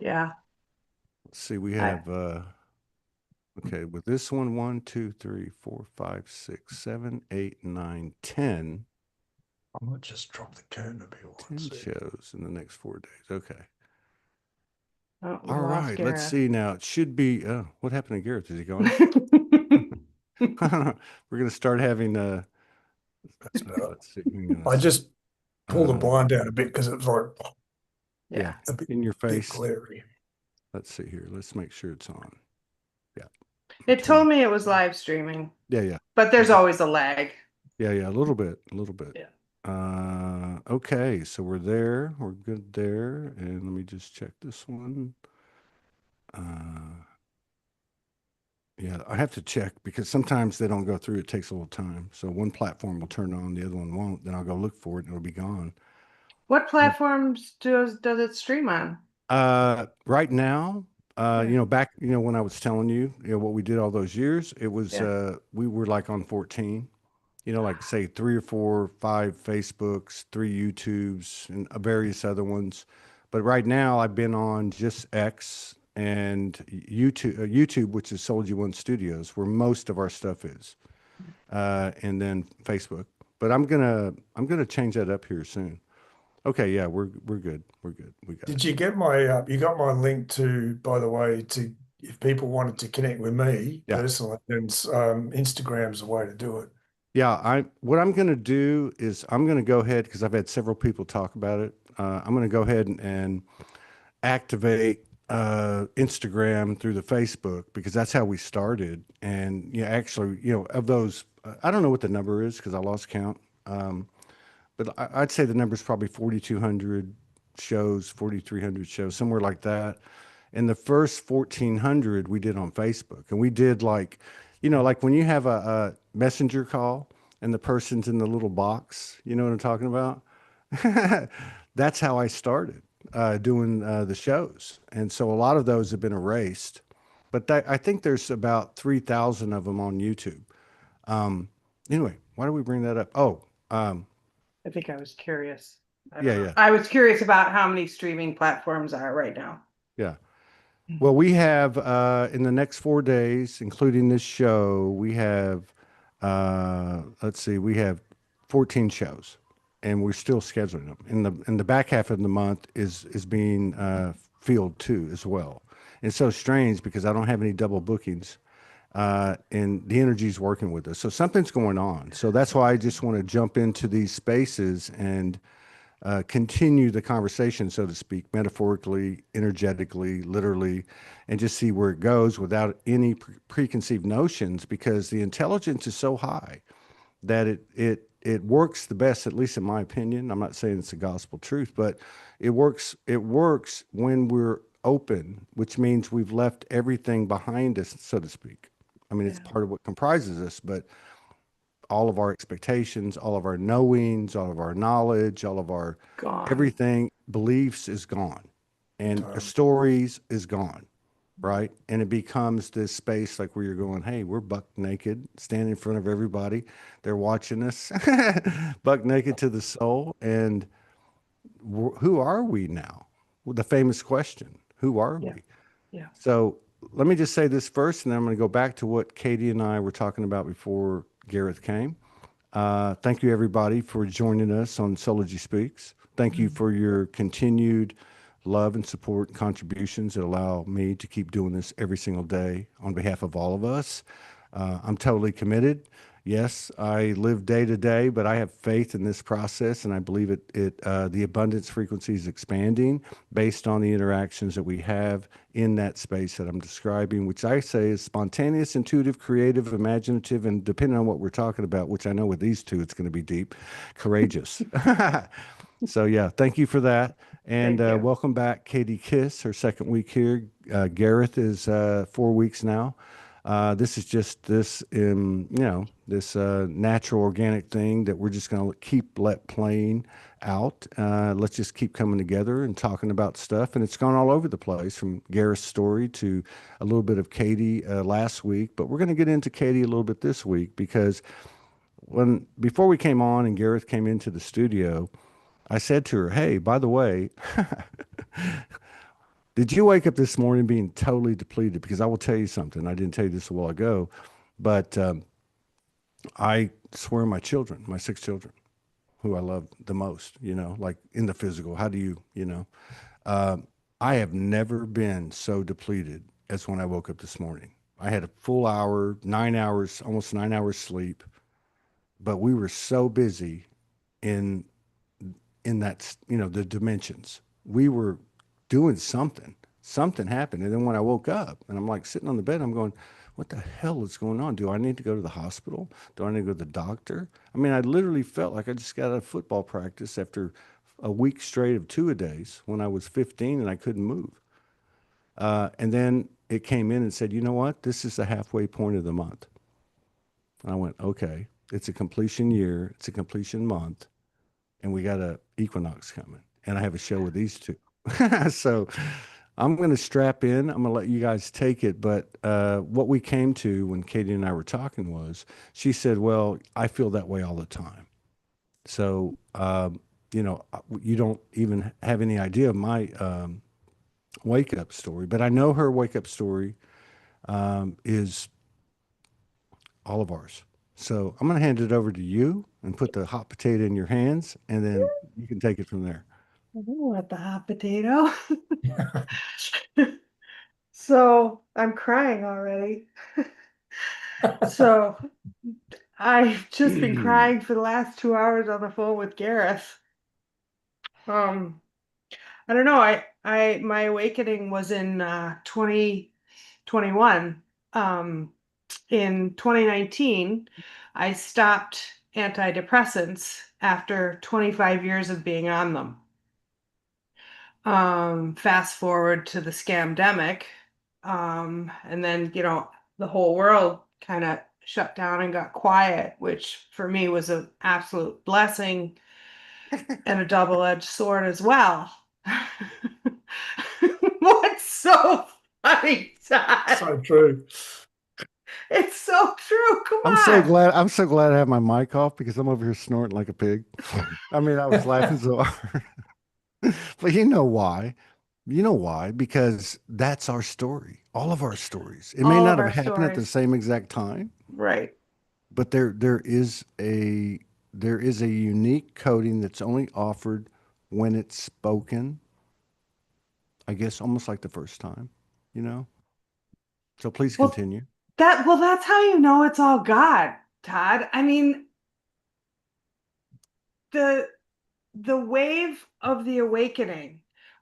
Yeah. Let's see, we I, have okay, with this one, 8, 9, 10. I might just drop the curtain a bit. 10 shows in the next 4 days. Okay. oh, we All lost right. Let's Gareth. see now. It should be what happened to Gareth? Is he gone? We're gonna start having That's better. let's see. Hang on a I sec. just pulled the blind down a bit because it was like Yeah, Yeah. a bit, in your bit face. glary. Let's see here. Let's make sure it's on. Yeah. It Turn. told me it was live streaming, Yeah, yeah. but there's always a lag. Yeah, yeah, a little bit, a little bit. Yeah. Okay, so we're there. We're good there. And let me just check this one. Uh, yeah, I have to check because sometimes they don't go through. It takes a little time. So one platform will turn on, the other one won't. Then I'll go look for it and it'll be gone. What platforms does it stream on? Right now, Yeah. back, when I was telling you, what we did all those years, it was, Yeah. we were like on 14, like say 3 or 4, 5 Facebooks, 3 YouTubes, and various other ones. But right now, I've been on just X and YouTube, which is Soldier One Studios, where most of our stuff is, and then Facebook. But I'm gonna change that up here soon. Okay, yeah, we're good. We're good. We got it. Did you get my you got my link to, by the way, to if people wanted to connect with me Yeah. personally, then Instagram's the way to do it. Yeah, what I'm going to do is I'm going to go ahead because I've had several people talk about it. I'm going to go ahead and activate Instagram through the Facebook because that's how we started. And yeah, actually, of those, I don't know what the number is because I lost count. But I'd say the number is probably 4,200 shows, 4,300 shows, somewhere like that. And the first 1,400 we did on Facebook. And we did like when you have a messenger call and the person's in the little box, you know what I'm talking about? That's how I started doing the shows. And so a lot of those have been erased. But I think there's about 3,000 of them on YouTube. Um, anyway, why do we bring that up? Oh, I think I was curious. I yeah, don't know. yeah, I was curious about how many streaming platforms are right now. yeah. Well, we have in the next 4 days, including this show, we have let's see, we have 14 shows, and we're still scheduling them. In the back half of the month is being filled too as well. It's so strange because I don't have any double bookings, and the energy's working with us. So something's going on. So that's why I just want to jump into these spaces and continue the conversation, so to speak, metaphorically, energetically, literally, and just see where it goes without any preconceived notions because the intelligence is so high that it works the best, at least in my opinion. I'm not saying it's a gospel truth, but it works when we're open, which means we've left everything behind us, so to speak. I mean, it's Yeah. part of what comprises us, but all of our expectations, all of our knowings, all of our knowledge, all of our Gone. everything, beliefs is gone, and Totally. stories is gone, right? And it becomes this space like where you're going, hey, we're buck naked, standing in front of everybody. They're watching us, buck naked to the soul. And who are we now? Well, the famous question, who are Yeah. we? Yeah. So let me just say this first, and then I'm going to go back to what Katie and I were talking about before Gareth came. Thank you, everybody, for joining us on Sology Speaks. Thank you for your continued love and support and contributions that allow me to keep doing this every single day on behalf of all of us. I'm totally committed. Yes, I live day to day, but I have faith in this process, and I believe the abundance frequency is expanding based on the interactions that we have in that space that I'm describing, which I say is spontaneous, intuitive, creative, imaginative, and depending on what we're talking about, which I know with these two, it's going to be deep, courageous. So yeah, thank you for that. And Thank you. welcome back, Katie Kiss, her second week here. Gareth is 4 weeks now. This is just this natural organic thing that we're just going to let playing out. Let's just keep coming together and talking about stuff. And it's gone all over the place from Gareth's story to a little bit of Katie last week. But we're going to get into Katie a little bit this week because before we came on and Gareth came into the studio, I said to her, "Hey, by the way, Did you wake up this morning being totally depleted? Because I will tell you something. I didn't tell you this a while ago, but I swear my children, my 6 children, who I love the most, like in the physical. How do you? Uh, I have never been so depleted as when I woke up this morning. I had a full hour, 9 hours, almost 9 hours sleep, but we were so busy in that, the dimensions. We were doing something. Something happened. And then when I woke up and I'm like sitting on the bed, I'm going, what the hell is going on? Do I need to go to the hospital? Do I need to go to the doctor? I mean, I literally felt like I just got out of football practice after a week straight of two-a-days when I was 15 and I couldn't move. And then it came in and said, you know what? This is the halfway point of the month. And I went, okay, it's a completion year. It's a completion month. And we got a equinox coming. And I have a show with these two. So I'm going to strap in. I'm going to let you guys take it. But what we came to when Katie and I were talking was she said, well, I feel that way all the time. So, you don't even have any idea of my wake up story, but I know her wake up story is all of ours. So I'm going to hand it over to you and put the hot potato in your hands, and then you can take it from there. I don't want the hot potato. So I'm crying already. So I've just been crying for the last 2 hours on the phone with Gareth. I don't know. My awakening was in 2021. In 2019, I stopped antidepressants after 25 years of being on them. Fast forward to the scamdemic. And then, the whole world kind of shut down and got quiet, which for me was an absolute blessing and a double-edged sword as well. What's so funny, Todd? So true. It's so true. Come I'm so on. glad. I'm so glad I have my mic off because I'm over here snorting like a pig. I mean, I was laughing so hard. But you know why? You know why? Because that's our story. All of our stories. It may All not of have our happened at the stories. same exact time, Right. but there is a unique coding that's only offered when it's spoken. I guess almost like the first time, you know. So please Well, continue. that's how you know it's all God, Todd. I mean, the the wave of the awakening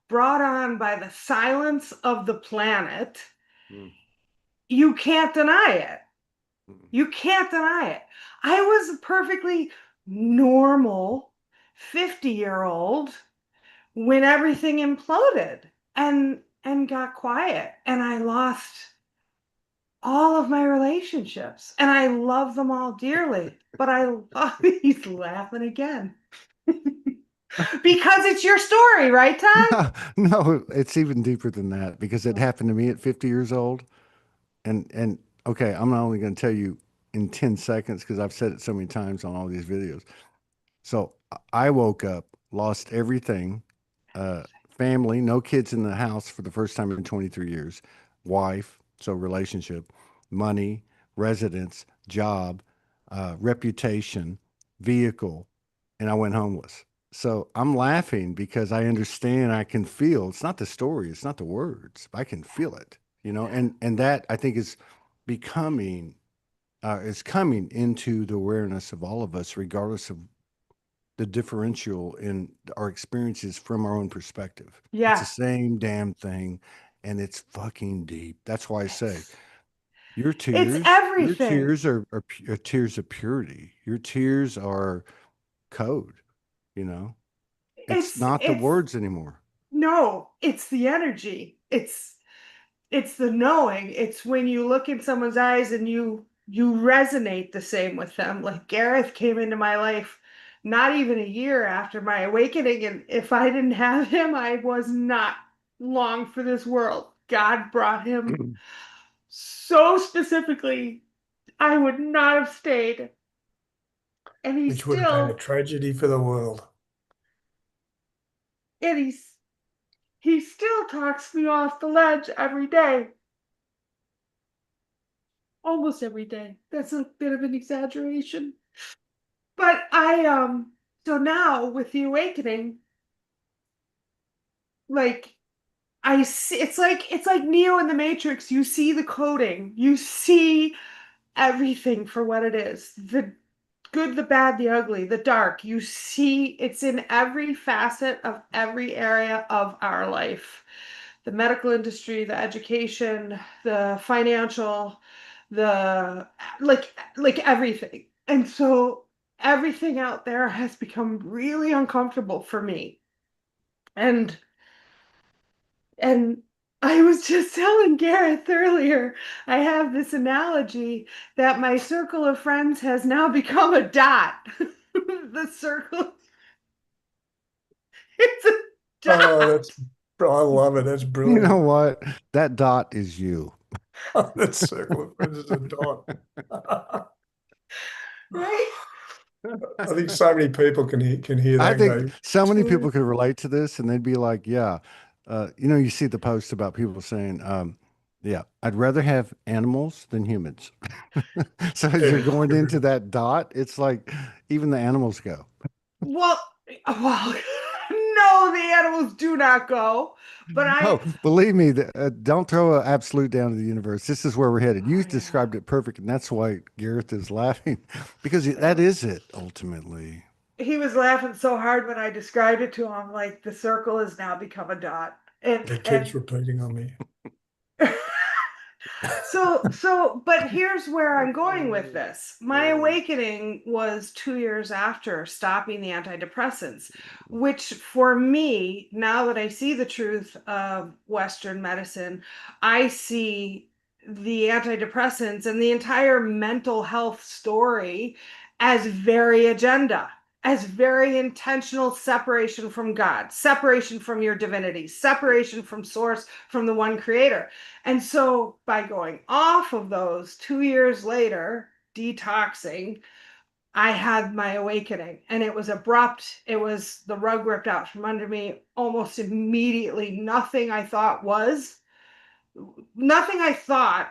brought on by the silence of the planet, Mm, you can't deny it. mm. You can't deny it. I was a perfectly normal 50-year-old when everything imploded and got quiet, and I lost all of my relationships, and I love them all dearly, but I love he's laughing again. Because it's your story, right, Todd? No, no, it's even deeper than that because it happened to me at 50 years old. And okay, I'm not only going to tell you in 10 seconds because I've said it so many times on all these videos. So I woke up, lost everything, uh, family, no kids in the house for the first time in 23 years, wife, so relationship, money, residence, job, reputation, vehicle, and I went homeless. So I'm laughing because I understand, I can feel, it's not the story, it's not the words, I can feel it, and that I think becoming, is coming into the awareness of all of us, regardless of the differential in our experiences from our own perspective. It's the Yeah, same damn thing, and it's fucking deep. That's why I say it's your it's tears, your everything. tears are tears of purity. Your tears are code. You know, it's It's not the it's words anymore. no, it's the energy. It's the knowing. It's when you look in someone's eyes and you resonate the same with them. Like Gareth came into my life not even a year after my awakening, and if I didn't have him, I was not long for this world. God brought him so specifically, I would not have stayed. And Which would have been a tragedy for the world. and he he still talks me off the ledge every day. Almost every day. That's a bit of an exaggeration. But so now with the awakening, like I see it's like Neo in the Matrix. You see the coding. You see everything for what it is. The good, the bad, the ugly, the dark. You see it's in every facet of every area of our life. The medical industry, the education, the financial, the like everything. And so everything out there has become really uncomfortable for me. And and I was just telling Gareth earlier, I have this analogy that my circle of friends has now become a dot. The circle, it's a Oh, dot, I love it. That's You know brilliant. what? That dot is you. That circle of friends is a dot. right? I think so many people can hear I that and think go, so many "True." people could relate to this, and they'd be like, "Yeah, you see the post about people saying, yeah, I'd rather have animals than humans." So as you're Yeah, going into that dot, it's like even the animals go. Well, well, no, the animals do not go. But Oh, believe me, don't throw an absolute down to the universe. This is where we're headed. oh You yeah. described it perfect, and that's why Gareth is laughing because that Well, is it ultimately. he was laughing so hard when I described it to him, like the circle has now become a dot. And it keeps and repeating on me. but here's where I'm going with this. My awakening was 2 years after stopping the antidepressants, which for me, now that I see the truth of Western medicine, I see the antidepressants and the entire mental health story as very agenda, as very intentional separation from God, separation from your divinity, separation from source, from the one creator. And so by going off of those 2 years later, detoxing, I had my awakening and it was abrupt. It was the rug ripped out from under me almost immediately. Nothing I thought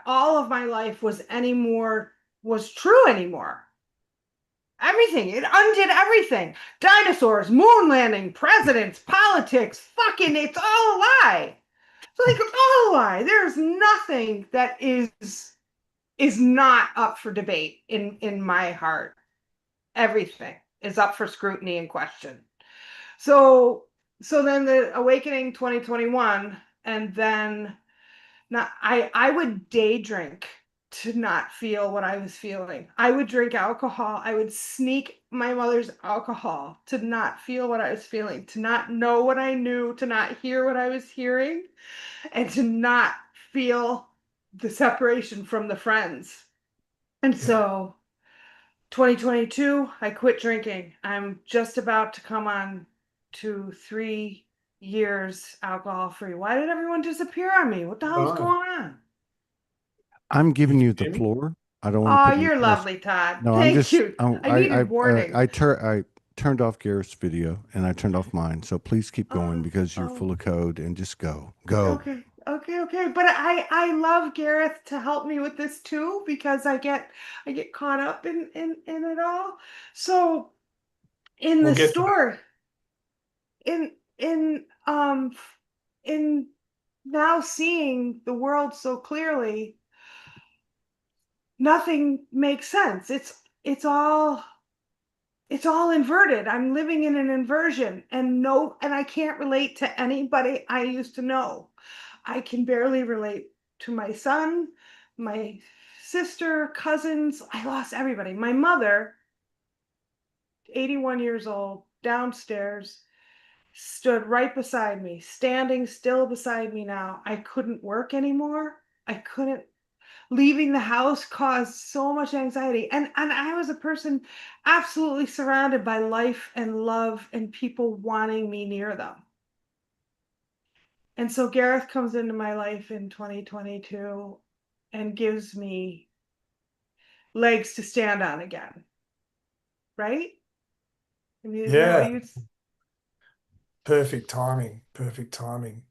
all of my life was anymore was true anymore. Everything. It undid everything. Dinosaurs, moon landing, presidents, politics, fucking, it's all a lie. It's like, it's all a lie. There's nothing that is not up for debate in my heart. Everything is up for scrutiny and question. So so then the awakening 2021, and then not I would day drink to not feel what I was feeling. I would drink alcohol. I would sneak my mother's alcohol to not feel what I was feeling, to not know what I knew, to not hear what I was hearing, and to not feel the separation from the friends. And Yeah. so 2022, I quit drinking. I'm just about to come on to 3 years alcohol free. Why did everyone disappear on me? What the hell's No, going on? I'm you giving can you the hear me? floor. I don't want to Oh, put any you're pressure. lovely, Todd. No, I'm Thank just you. I needed warning. I turned off Garrett's video and I turned off mine. So please keep going Oh, because you're oh, full of code and just go. Go. okay, okay, okay. But I love Gareth to help me with this too because I get caught up in it all. So in We'll the get to that. store, in in in now seeing the world so clearly, nothing makes sense. It's all inverted. I'm living in an inversion, and I can't relate to anybody I used to know. I can barely relate to my son, my sister, cousins. I lost everybody. My mother, 81 years old, downstairs, stood right beside me, standing still beside me now. I couldn't work anymore. I couldn't. Leaving the house caused so much anxiety. And I was a person absolutely surrounded by life and love and people wanting me near them. And so Gareth comes into my life in 2022 and gives me legs to stand on again. Right? I mean, isn't that what Yeah, you perfect timing. Perfect timing.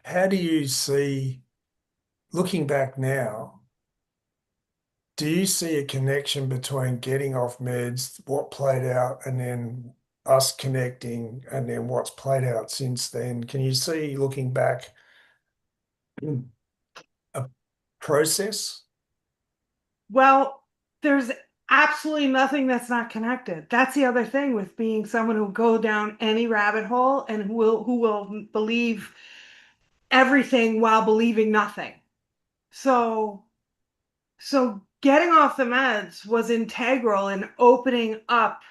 how do you see, looking back now, do you see a connection between getting off meds, what played out, and then us connecting, and then what's played out since then? Can you see, looking back, a process? Well, there's absolutely nothing that's not connected. That's the other thing with being someone who go down any rabbit hole and who will believe everything while believing nothing. So so getting off the meds was integral in open up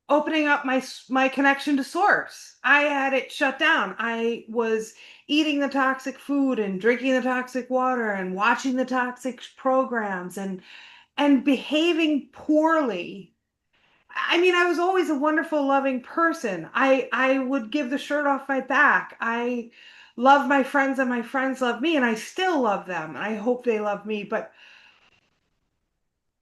opening up my connection to source. I had it shut down. I was eating the toxic food and drinking the toxic water and watching the toxic programs and behaving poorly. I mean, I was always a wonderful, loving person. I would give the shirt off my back. I love my friends and my friends love me, and I still love them. I hope they love me, but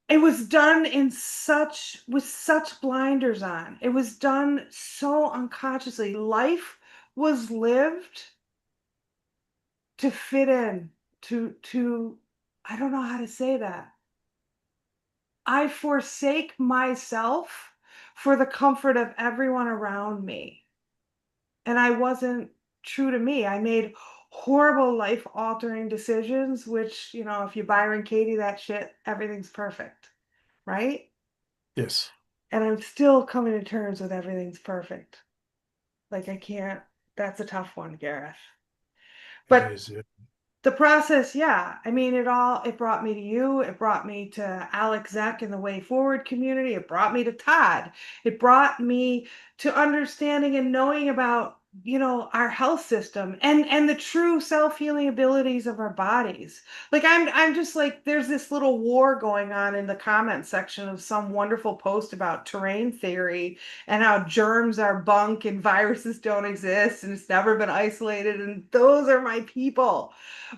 it was done in such with such blinders on. It was done so unconsciously. Life was lived to fit in, to I don't know how to say that. I forsake myself for the comfort of everyone around me. And I wasn't true to me. I made horrible life altering decisions, which, if you Byron Katie that shit, everything's perfect, right? Yes, And I'm still coming to terms with everything's perfect. Like I can't, that's a tough one, Gareth. it But is. Yeah. the process, yeah. I mean, it brought me to you. It brought me to Alex Zeck and the Way Forward community. It brought me to Todd. It brought me to understanding and knowing about, our health system and the true self-healing abilities of our bodies. Like I'm just like, there's this little war going on in the comment section of some wonderful post about terrain theory and how germs are bunk and viruses don't exist and it's never been isolated. And those are my people,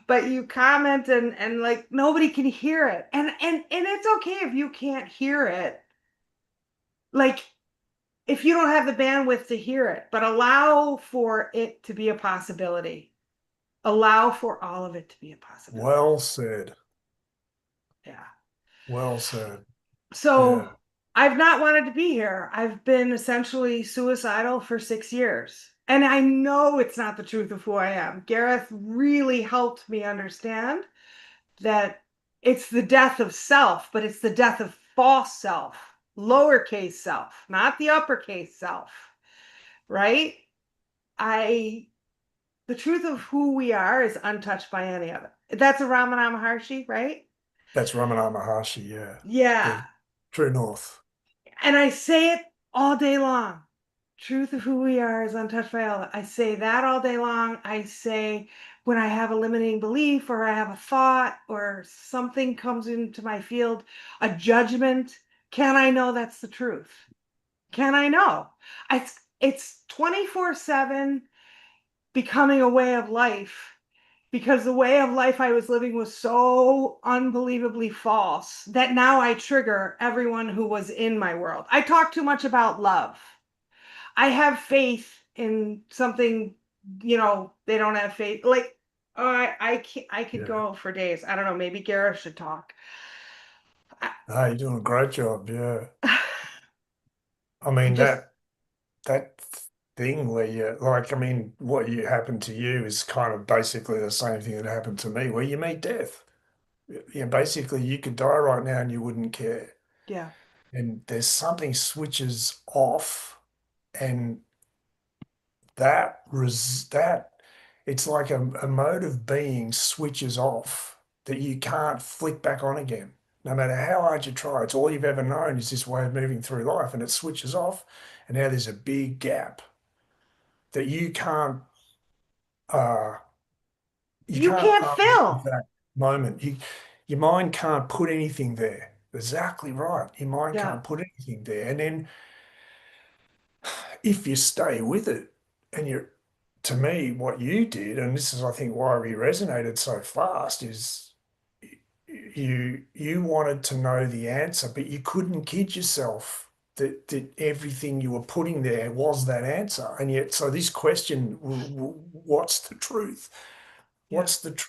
but you comment and like nobody can hear it, and it's okay if you can't hear it, like if you don't have the bandwidth to hear it, but allow for it to be a possibility, allow for all of it to be a possibility. Well said. Yeah. Well said. So Yeah. I've not wanted to be here. I've been essentially suicidal for 6 years, and I know it's not the truth of who I am. Gareth really helped me understand that it's the death of self, but it's the death of false self, lowercase self, not the uppercase self, right? I, the truth of who we are is untouched by any of it. That's a Ramana Maharshi, right? That's Ramana Maharshi. Yeah. Yeah. The true north. And I say it all day long. Truth of who we are is untouched by all. I say that all day long. I say when I have a limiting belief or I have a thought or something comes into my field, a judgment, can I know that's the truth? Can I know? It's 24/7 becoming a way of life, because the way of life I was living was so unbelievably false that now I trigger everyone who was in my world. I talk too much about love. I have faith in something, they don't have faith. Like, oh, I could Yeah. go for days. I don't know, maybe Gareth should talk. No, you're doing a great job. Yeah. I I mean, just, that thing where you like, I mean, what you happened to you is kind of basically the same thing that happened to me, where you meet death. Yeah, basically you could die right now and you wouldn't care. yeah. And there's something switches off, and that it's like a mode of being switches off that you can't flick back on again. No matter how hard you try, it's all you've ever known is this way of moving through life, and it switches off, and now there's a big gap that uh you You can't can't unleave fill. that moment. Your mind can't put anything there. Exactly right. Your mind Yeah. can't put anything there. And then if you stay with it and you're, to me, what you did, and this is I think why we resonated so fast, is you wanted to know the answer, but you couldn't kid yourself. that everything you were putting there was that answer. And yet, so this question, what's the truth? Yeah.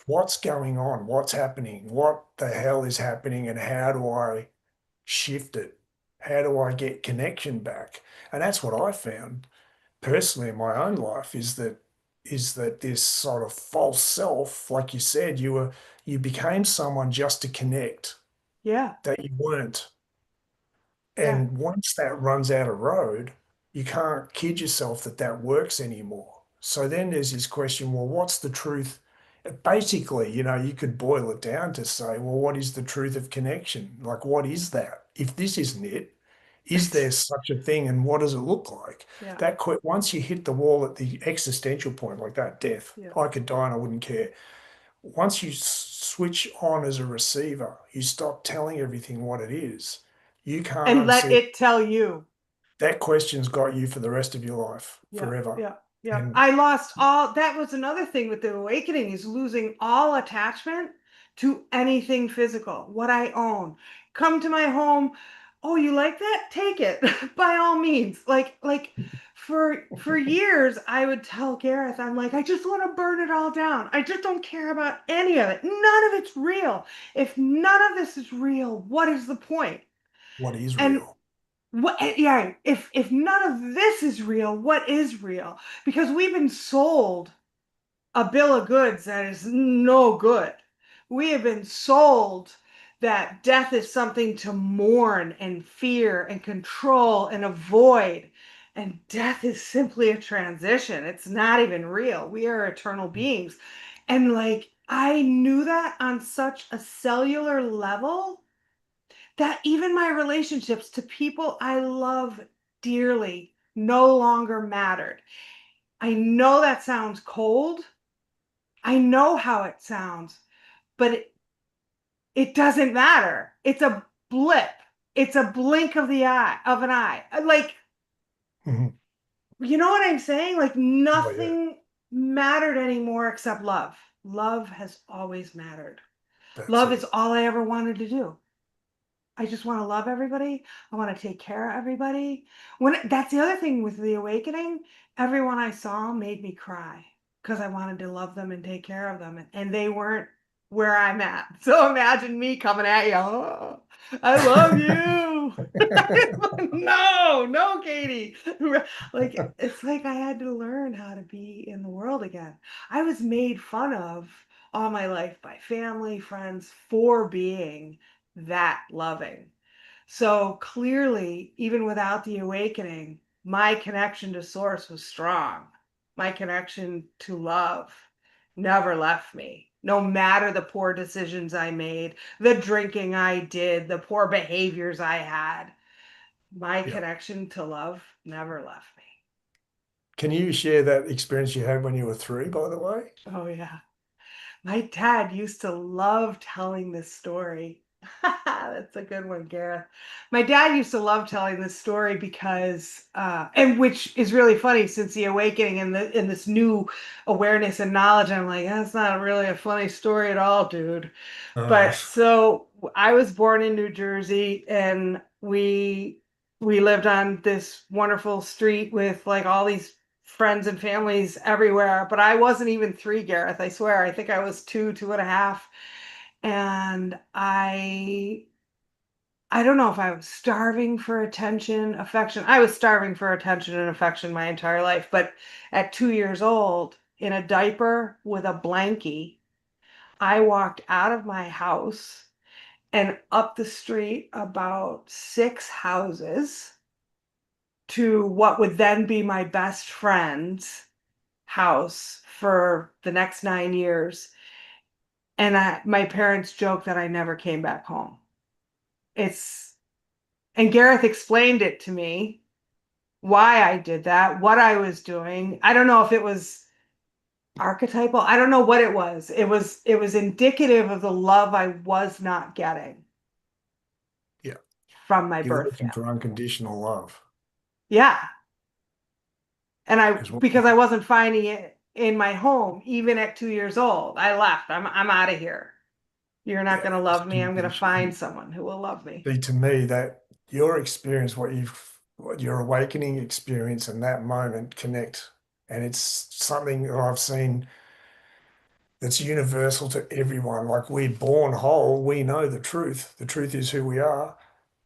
What's going on? What's happening? What the hell is happening? And how do I shift it? How do I get connection back? And that's what I found personally in my own life is that this sort of false self, like you said, you became someone just to connect Yeah. that you weren't. Yeah. And once that runs out of road, you can't kid yourself that that works anymore. So then there's this question, well, what's the truth? Basically, you could boil it down to say, well, what is the truth of connection? Like, what is that? If this isn't it, is there such a thing and what does it look like? Yeah. Once you hit the wall at the existential point, like that death, Yeah. I could die and I wouldn't care. Once you switch on as a receiver, you stop telling everything what it is. You can't And let unsee it tell you. that question's got you for the rest of your life, Yeah, forever. yeah, yeah. And I lost all, that was another thing with the awakening is losing all attachment to anything physical, what I own. Come to my home. Oh, you like that? Take it by all means. Like for years I would tell Gareth, I'm like, I just want to burn it all down. I just don't care about any of it. None of it's real. If none of this is real, what is the point? what is And real? what, yeah, if none of this is real, what is real? Because we've been sold a bill of goods that is no good. We have been sold that death is something to mourn and fear and control and avoid. And death is simply a transition. It's not even real. We are eternal beings. And like I knew that on such a cellular level that even my relationships to people I love dearly no longer mattered. I know that sounds cold. I know how it sounds, but it doesn't matter. It's a blip. It's a blink of the eye of an eye. Like, Mhm. you know what I'm saying? Like Oh, yeah, nothing mattered anymore except love. Love has always mattered. that's Love is it. all I ever wanted to do. I just want to love everybody. I want to take care of everybody. When that's the other thing with the awakening, everyone I saw made me cry because I wanted to love them and take care of them, and they weren't where I'm at. So imagine me coming at you. Oh, I love you. No, no, Katie. Like it's like I had to learn how to be in the world again. I was made fun of all my life by family, friends for being that loving. So clearly, even without the awakening, my connection to source was strong. My connection to love never left me. No matter the poor decisions I made, the drinking I did, the poor behaviors I had, my Yeah. connection to love never left me. Can you share that experience you had when you were 3, by the way? Oh, yeah. My dad used to love telling this story. That's a good one, Gareth. My dad used to love telling this story because, and which is really funny since the awakening and this new awareness and knowledge. I'm like, that's not really a funny story at all, dude. Uh, But so I was born in New Jersey, and we lived on this wonderful street with like all these friends and families everywhere. But I wasn't even 3, Gareth. I swear. I think I was 2, 2.5. And I don't know if I was starving for attention, affection. I was starving for attention and affection my entire life. But at 2 years old, in a diaper with a blankie, I walked out of my house and up the street about 6 houses to what would then be my best friend's house for the next 9 years. And my parents joke that I never came back home. It's, and Gareth explained it to me, why I did that, what I was doing. I don't know if it was archetypal. I don't know what it was. It was indicative of the love I was not getting yeah. from my You were birth looking family. for unconditional love. Yeah. And Because what because I wasn't finding it in my home, even at 2 years old, I left. I'm out of here. You're not yeah, going to it's love me. I'm going to find conditioned. someone who will love me. See, to me, that your experience, what you've your awakening experience and that moment connect. And it's something that I've seen that's universal to everyone. Like we're born whole, we know the truth. The truth is who we are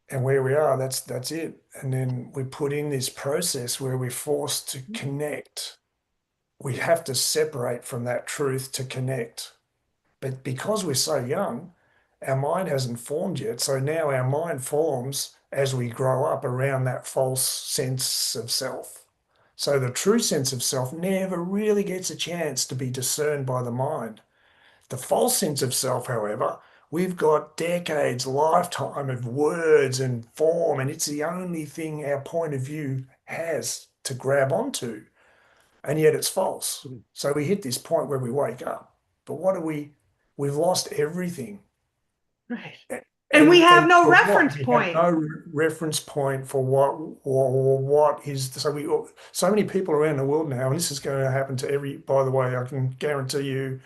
and where we are. That's it. And then we put in this process where we're forced to connect. We have to separate from that truth to connect. But because we're so young, our mind hasn't formed yet. So now our mind forms as we grow up around that false sense of self. So the true sense of self never really gets a chance to be discerned by the mind. The false sense of self, however, we've got decades, lifetime of words and form, and it's the only thing our point of view has to grab onto. And yet it's false. So we hit this point where we wake up. But what do we? We've lost everything. Right. And we have And no for what? reference We have point. no reference point for what or what is so many people around the world now, and this is going to happen to every, by the way, I can guarantee you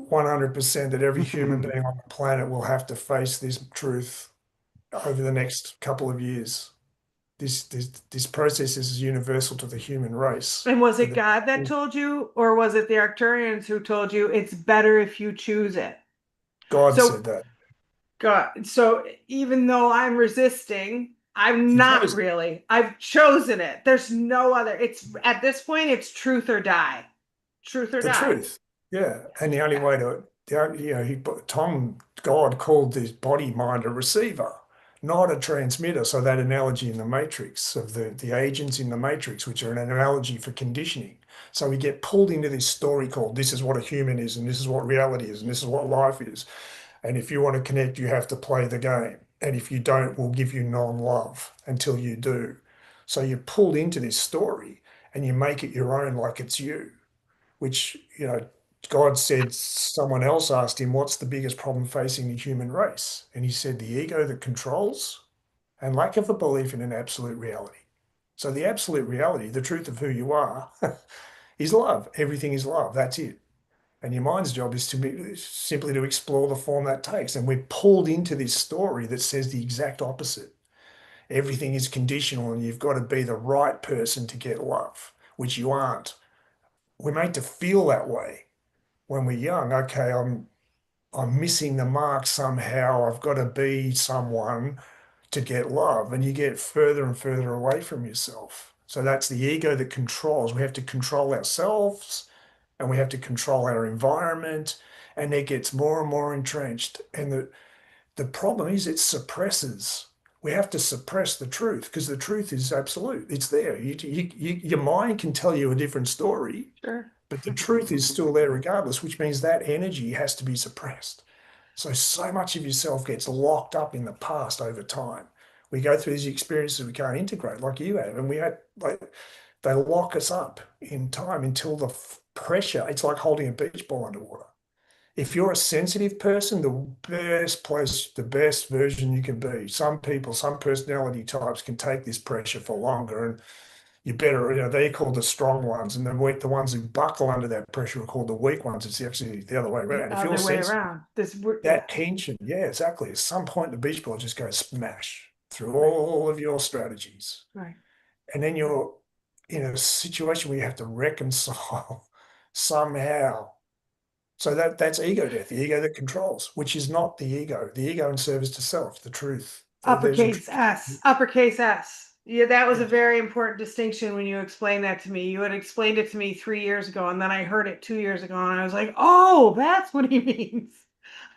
100% that every human being on the planet will have to face this truth over the next couple of years. This process is universal to the human race. And was For it the God that told you, or was it the Arcturians who told you it's better if you choose it? God So, said that. God, so even though I'm resisting, I'm You not chose really. I've chosen it. There's no other. It's at this point, it's truth or die. Truth or the die. truth. Yeah. And the only Yeah. way to, God called this body mind a receiver, not a transmitter. So that analogy in the matrix of the agents in the matrix, which are an analogy for conditioning. So we get pulled into this story called this is what a human is, and this is what reality is, and this is what life is. And if you want to connect, you have to play the game. And if you don't, we'll give you non-love until you do. So you're pulled into this story and you make it your own like it's you, which, God said, someone else asked him, what's the biggest problem facing the human race? And he said, the ego that controls and lack of a belief in an absolute reality. So the absolute reality, the truth of who you are, is love. Everything is love. That's it. And your mind's job is to be simply to explore the form that takes. And we're pulled into this story that says the exact opposite. Everything is conditional and you've got to be the right person to get love, which you aren't. We're made to feel that way when we're young. Okay, I'm missing the mark somehow. I've got to be someone to get love. And you get further and further away from yourself. So that's the ego that controls. We have to control ourselves and we have to control our environment, and it gets more and more entrenched. And the problem is it suppresses. We have to suppress the truth because the truth is absolute. It's there. Your mind can tell you a different story, Sure. but the truth is still there regardless, which means that energy has to be suppressed. So much of yourself gets locked up in the past over time. We go through these experiences we can't integrate, like you have, and we had like they lock us up in time until the pressure. It's like holding a beach ball underwater. If you're a sensitive person, the best place, the best version you can be. Some people, some personality types can take this pressure for longer, and you better, they're called the strong ones, and the ones who buckle under that pressure are called the weak ones. It's actually the other way The around. If you're other way sensitive, around. Yeah. that tension, yeah, exactly. At some point, the beach ball just goes smash through Right. all of your strategies. Right. And then you're in a situation where you have to reconcile somehow. So that's ego death, the ego that controls, which is not the ego in service to self, the truth. There's your Uppercase truth. S. Uppercase S. Yeah, that was a Yeah. very important distinction when you explained that to me. You had explained it to me 3 years ago, and then I heard it 2 years ago, and I was like, oh, that's what he means.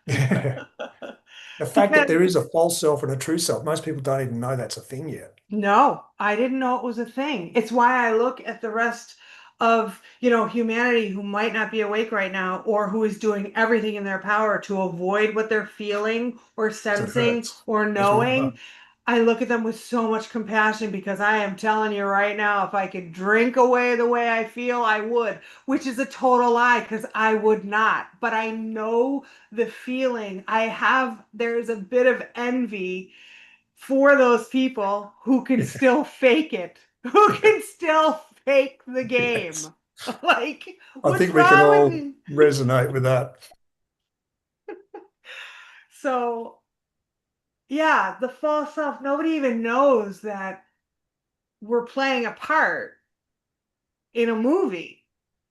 The fact that Because there is a false self and a true self, most people don't even know that's a thing yet. no, I didn't know it was a thing. It's why I look at the rest of, humanity who might not be awake right now or who is doing everything in their power to avoid what they're feeling or Because it sensing hurts, or as we all know. knowing. I look at them with so much compassion because I am telling you right now, if I could drink away the way I feel, I would, which is a total lie because I would not. But I know the feeling. There's a bit of envy for those people who can still fake it, who can still fake the Yes. game. Like, I what's think we can wrong with all you? resonate with that. So yeah, the false self, nobody even knows that we're playing a part in a movie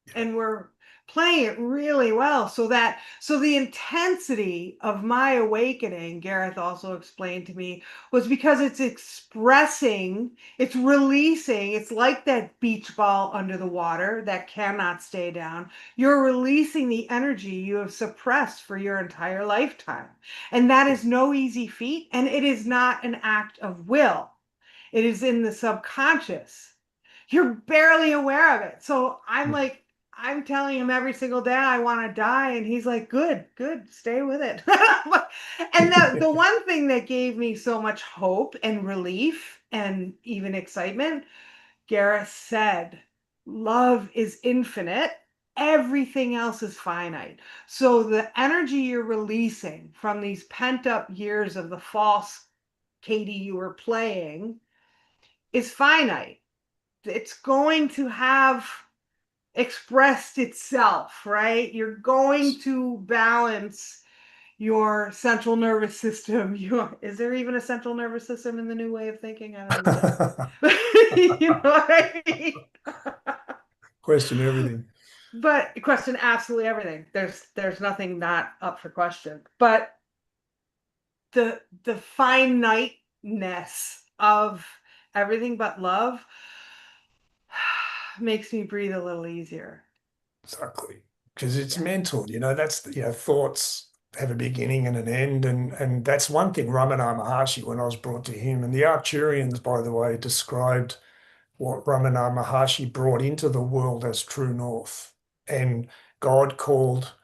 Yeah. and we're playing it really well. So the intensity of my awakening, Gareth also explained to me, was because it's expressing, it's releasing. It's like that beach ball under the water that cannot stay down. You're releasing the energy you have suppressed for your entire lifetime, and that is no easy feat, and it is not an act of will. It is in the subconscious. You're barely aware of it. So I'm Yeah. like, I'm telling him every single day I want to die, and he's like, good, good, stay with it. And the one thing that gave me so much hope and relief and even excitement, Gareth said, love is infinite. Everything else is finite. So the energy you're releasing from these pent up years of the false Katie you were playing is finite. It's going to have expressed itself, right? You're going to balance your central nervous system. Is there even a central nervous system in the new way of thinking? I don't even know. You know what I mean? Question everything. But question absolutely everything. There's nothing not up for question. But the finiteness of everything but love makes me breathe a little easier. Exactly. Because it's Yeah. mental, that's thoughts have a beginning and an end. And that's one thing Ramana Maharshi, when I was brought to him, and the Arcturians, by the way, described what Ramana Maharshi brought into the world as true north. And God called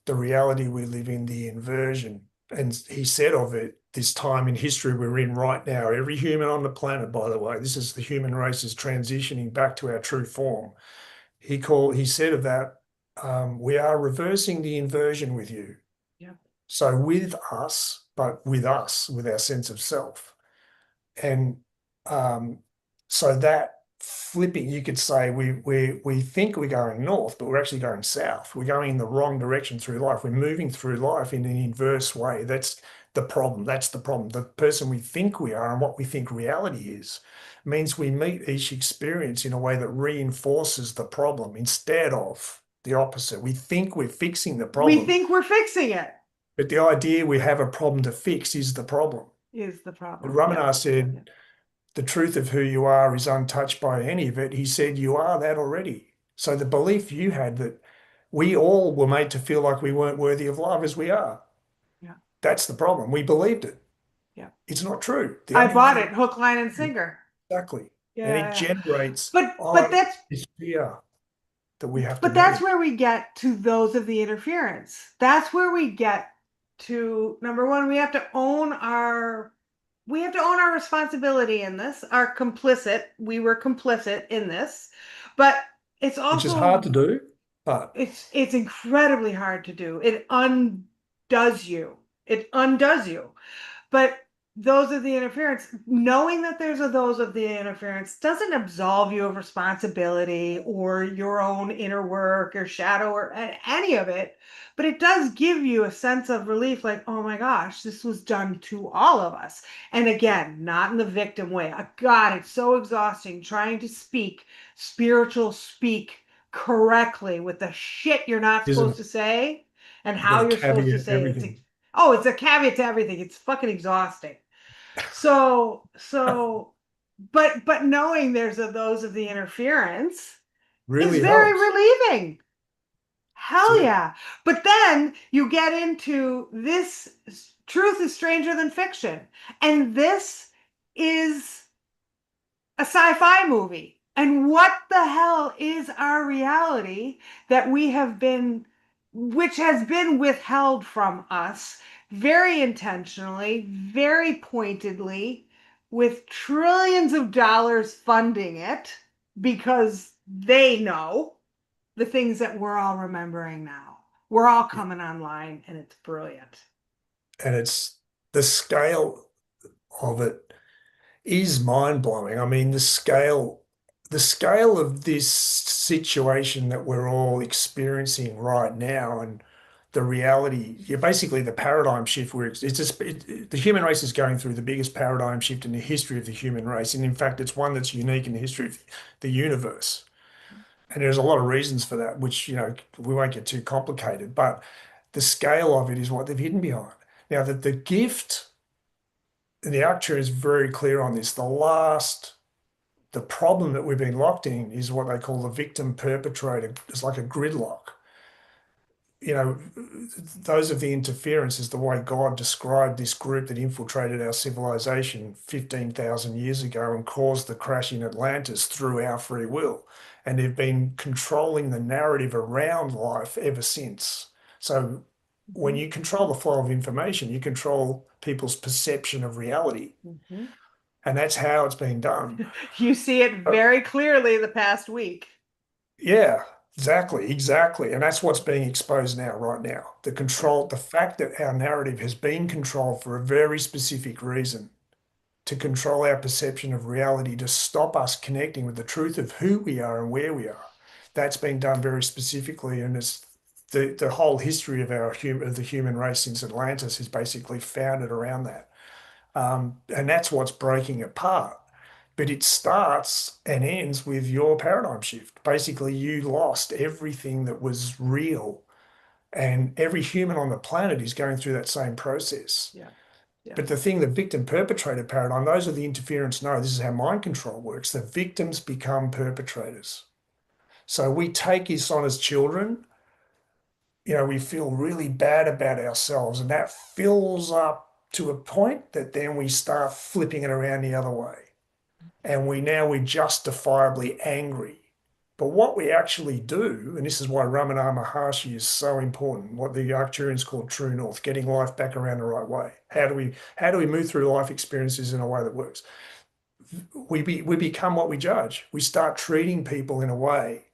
the reality we live in the inversion. And he said of it, this time in history we're in right now, every human on the planet, by the way, this is the human race is transitioning back to our true form. He said of that, we are reversing the inversion with you. Yeah. So with us, but with us, with our sense of self. And um, so that flipping, you could say we think we're going north, but we're actually going south. We're going in the wrong direction through life. We're moving through life in an inverse way. That's the problem. That's the problem. The person we think we are and what we think reality is means we meet each experience in a way that reinforces the problem instead of the opposite. We think we're fixing the We problem, think we're fixing it but the idea we have a problem to fix is the problem. is the And problem. Yeah. Ramana Yeah. said, the truth of who you are is untouched by any of it. He said, you are that already. So the belief you had that we all were made to feel like we weren't worthy of love as we are, Yeah. that's the problem. We believed it. Yeah. It's not true. The I only way bought to it hook, line, and sinker. exactly. And Yeah. it Yeah. generates But that's this fear that we have to but that's manage, where we get to those of the interference. That's where we get to number one, we have to own our responsibility in this, our complicit. We were complicit in this, but it's which is hard also to do. But it's incredibly hard to do. It undoes you. It undoes you. But those of the interference, knowing that there's a those of the interference doesn't absolve you of responsibility or your own inner work or shadow or any of it, but it does give you a sense of relief like, oh my gosh, this was done to all of us. And again, not in the victim way. God, it's so exhausting trying to speak spiritual speak correctly with the shit you're not supposed isn't to say and you've got how to you're supposed to caveat say it. everything. Oh, it's a caveat to everything. It's fucking exhausting. So, but knowing there's a those of the interference is Really very helps. relieving. That's Hell it. yeah. But then you get into this truth is stranger than fiction. And this is a sci-fi movie. And what the hell is our reality that we have been, which has been withheld from us very intentionally, very pointedly, with trillions of dollars funding it because they know the things that we're all remembering now. We're all Yeah. coming online and it's brilliant. And it's the scale of it is mind blowing. I mean, the scale of this situation that we're all experiencing right now, and the reality, basically the paradigm shift where it's just the human race is going through the biggest paradigm shift in the history of the human race. And in fact, it's one that's unique in the history of the universe. And there's a lot of reasons for that, which, we won't get too complicated, but the scale of it is what they've hidden behind. Now, that the gift, and the Arcture is very clear on this, the problem that we've been locked in is what they call the victim perpetrator. It's like a gridlock. Those of the interference is the way God described this group that infiltrated our civilization 15,000 years ago and caused the crash in Atlantis through our free will. And they've been controlling the narrative around life ever since. So when you control the flow of information, you control people's perception of reality. Mm-hmm. And that's how it's been done. You see it very clearly the past week. Yeah, exactly. And that's what's being exposed now, right now. The fact that our narrative has been controlled for a very specific reason, to control our perception of reality, to stop us connecting with the truth of who we are and where we are. That's been done very specifically, and it's the whole history of the human race since Atlantis is basically founded around that. And that's what's breaking apart. But it starts and ends with your paradigm shift. Basically, you lost everything that was real. And every human on the planet is going through that same process. Yeah. Yeah. But the thing, the victim perpetrator paradigm, those are the interference. No, this is how mind control works. The victims become perpetrators. So we take this on as children. We feel really bad about ourselves, and that fills up to a point that then we start flipping it around the other way. And we're justifiably angry. But what we actually do, and this is why Ramana Maharshi is so important, what the Arcturians call true north, getting life back around the right way. How do we move through life experiences in a way that works? We become what we judge. We start treating people in a way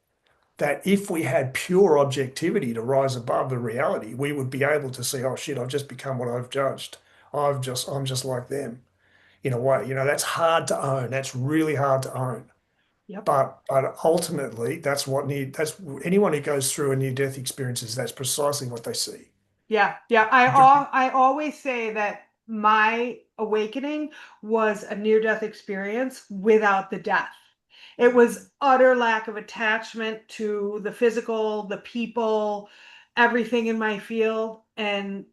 that if we had pure objectivity to rise above the reality, we would be able to see, oh shit, I've just become what I've judged. I'm just like them in a way. That's hard to own. That's really hard to own. Yep. But ultimately, that's anyone who goes through a near-death experiences, that's precisely what they see. Yeah. I always say that my awakening was a near-death experience without the death. It was utter lack of attachment to the physical, the people, everything in my field, and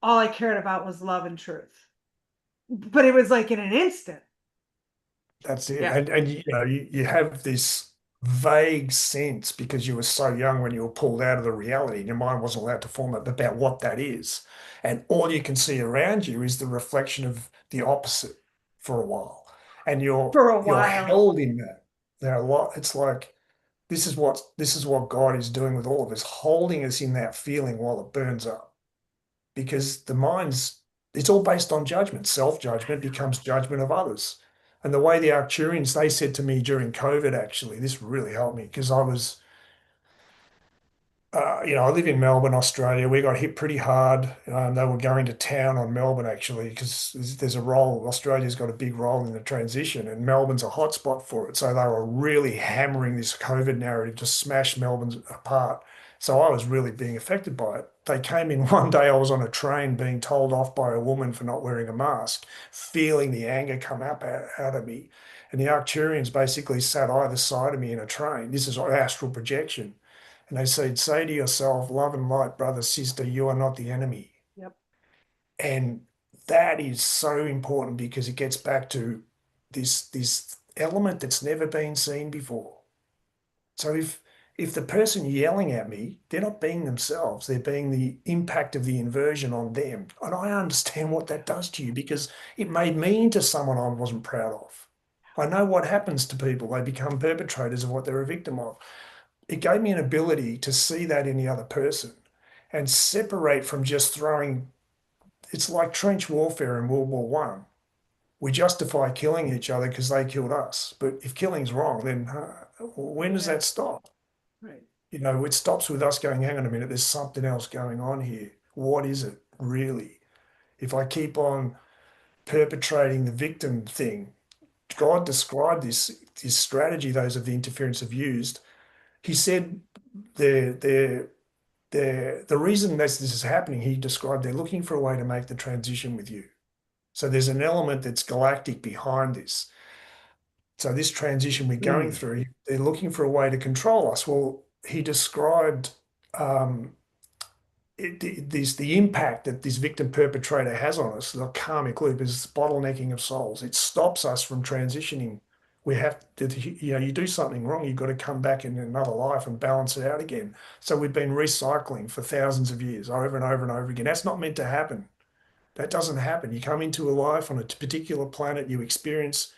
all I cared about was love and truth. But it was like in an instant. That's it. Yeah. And you have this vague sense because you were so young when you were pulled out of the reality and your mind wasn't allowed to form it about what that is. And all you can see around you is the reflection of the opposite for a while. And For a you're while. held in that. It's like this is what God is doing with all of us, holding us in that feeling while it burns up. Because it's all based on judgment. Self-judgment becomes judgment of others. And the way the Arcturians, they said to me during COVID, actually, this really helped me because I live in Melbourne, Australia. We got hit pretty hard. They were going to town on Melbourne, actually, because there's a role, Australia's got a big role in the transition, and Melbourne's a hotspot for it. So they were really hammering this COVID narrative to smash Melbourne apart. So I was really being affected by it. They came in one day, I was on a train being told off by a woman for not wearing a mask, feeling the anger come up out of me. And the Arcturians basically sat either side of me in a train. This is astral projection. And they said, say to yourself, love and light, brother, sister, you are not the enemy. Yep. And that is so important because it gets back to this element that's never been seen before. So if the person yelling at me, they're not being themselves, they're being the impact of the inversion on them. And I understand what that does to you because it made me into someone I wasn't proud of. I know what happens to people. They become perpetrators of what they're a victim of. It gave me an ability to see that in the other person and separate from just throwing. It's like trench warfare in World War One. We justify killing each other because they killed us. But if killing's wrong, then when does that stop? Right. It stops with us going, hang on a minute, there's something else going on here. What is it really? If I keep on perpetrating the victim thing, God described this strategy those of the interference have used. He said they're the reason this is happening, he described they're looking for a way to make the transition with you. So there's an element that's galactic behind this. So this transition we're going Mm. through, they're looking for a way to control us. Well, he described um, the impact that this victim perpetrator has on us, the karmic loop, is bottlenecking of souls. It stops us from transitioning. We have to, you do something wrong, you've got to come back in another life and balance it out again. So we've been recycling for thousands of years, over and over and over again. That's not meant to happen. That doesn't happen. You come into a life on a particular planet, you experience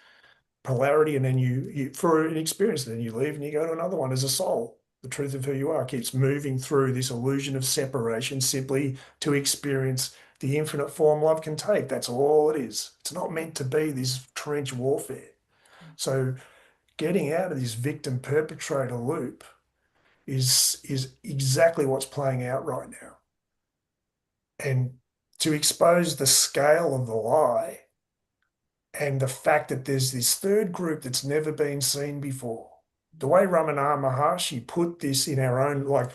polarity, and then you for an experience, then you leave and you go to another one as a soul. The truth of who you are keeps moving through this illusion of separation simply to experience the infinite form love can take. That's all it is. It's not meant to be this trench warfare. So getting out of this victim perpetrator loop is exactly what's playing out right now. And to expose the scale of the lie and the fact that there's this third group that's never been seen before. The way Ramana Maharshi put this in our own, like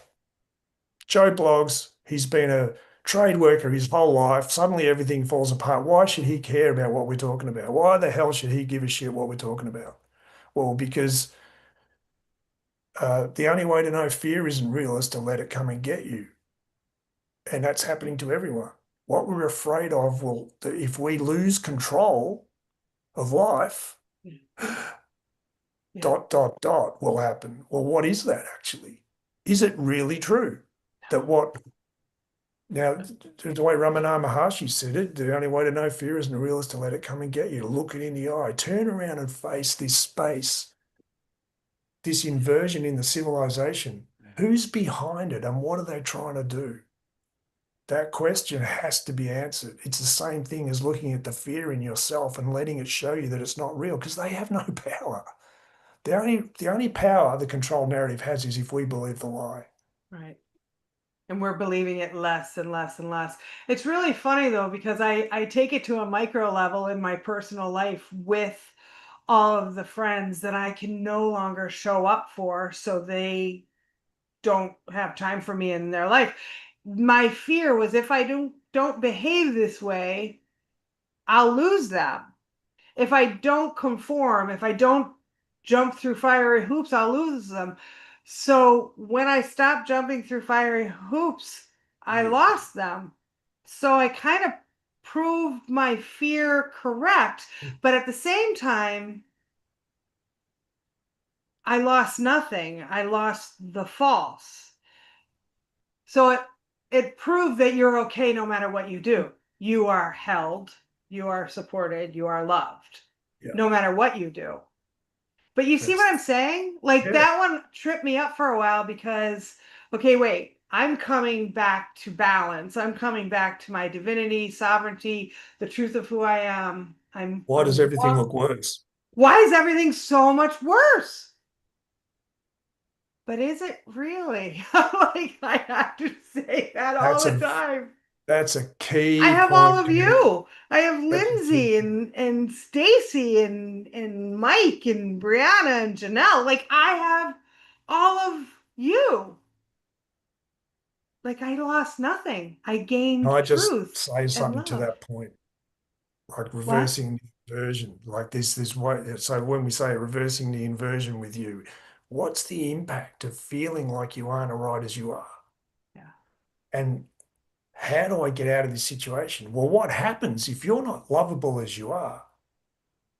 Joe Blogs, he's been a trade worker his whole life. Suddenly everything falls apart. Why should he care about what we're talking about? Why the hell should he give a shit what we're talking about? Well, because the only way to know fear isn't real is to let it come and get you. And that's happening to everyone. What we're afraid of will, if we lose control of life, Yeah. dot, dot, dot will happen. Well, what is that actually? Is it really true that what now, the way Ramana Maharshi said it, the only way to know fear isn't real is to let it come and get you, to look it in the eye, turn around and face this space, this inversion in the civilization. Who's behind it and what are they trying to do? That question has to be answered. It's the same thing as looking at the fear in yourself and letting it show you that it's not real because they have no power. The only power the control narrative has is if we believe the lie. Right. And we're believing it less and less and less. It's really funny though, because I take it to a micro level in my personal life with all of the friends that I can no longer show up for, so they don't have time for me in their life. My fear was if I don't behave this way, I'll lose them. If I don't conform, if I don't jump through fiery hoops, I'll lose them. So when I stopped jumping through fiery hoops, I lost them. So I kind of proved my fear correct. But at the same time, I lost nothing. I lost the false. So it proved that you're okay no matter what you do. You are held, you are supported, you are loved, Yeah, no matter what you do. But you see that's what I'm saying? Like yeah. that one tripped me up for a while because, okay, wait, I'm coming back to balance. I'm coming back to my divinity, sovereignty, the truth of who I am. Why does everything look worse? Why is everything so much worse? But is it really? Like I have to say that all That's the a time. that's a I key have all point. of you. I have That's a key Lindsay point. and Stacy and Mike and Brianna and Janelle. Like I have all of you. Like I lost nothing. I Can gained I just truth say and something to love. that point? Like What? reversing the inversion, like this way. So when we say reversing the inversion with you, what's the impact of feeling like you aren't right as you are? Yeah. And how do I get out of this situation? Well, what happens if you're not lovable as you are?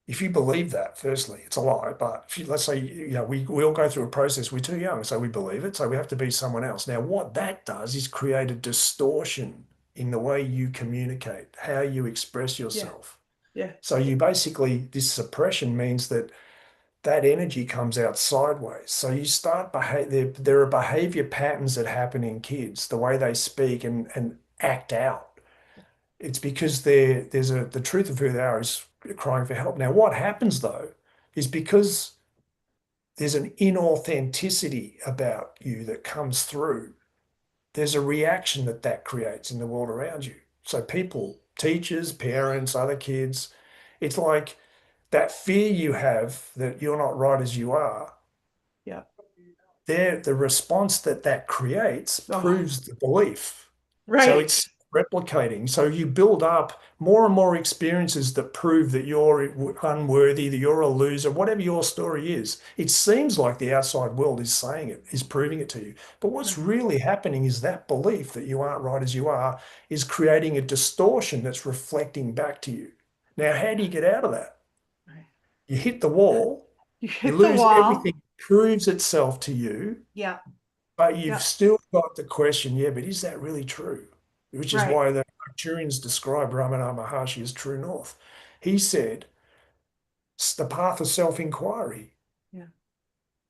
If you believe that, firstly, it's a lie. But if you, let's say, we all go through a process. We're too young, so we believe it. So we have to be someone else. Now, what that does is create a distortion in the way you communicate, how you express Yeah. yourself. Yeah. So you basically, this suppression means that that energy comes out sideways. So you start there are behavior patterns that happen in kids, the way they speak and act out. It's because the truth of who they are is crying for help. Now, what happens though is because there's an inauthenticity about you that comes through, there's a reaction that creates in the world around you. So people, teachers, parents, other kids, it's like that fear you have that you're not right as you are Yeah. the response that creates Oh, proves the belief. So right. it's replicating. So you build up more and more experiences that prove that you're unworthy, that you're a loser, whatever your story is. It seems like the outside world is saying it, is proving it to you. But what's Right. really happening is that belief that you aren't right as you are is creating a distortion that's reflecting back to you. Now, how do you get out of that? Right. You hit the wall, You you hit the lose wall. everything, proves itself to you, Yeah. but you've Yeah. still got the question, yeah, but is that really true? Which is Right. why the Arcturians describe Ramana Maharshi as true north. He said, it's the path of self-inquiry. Yeah.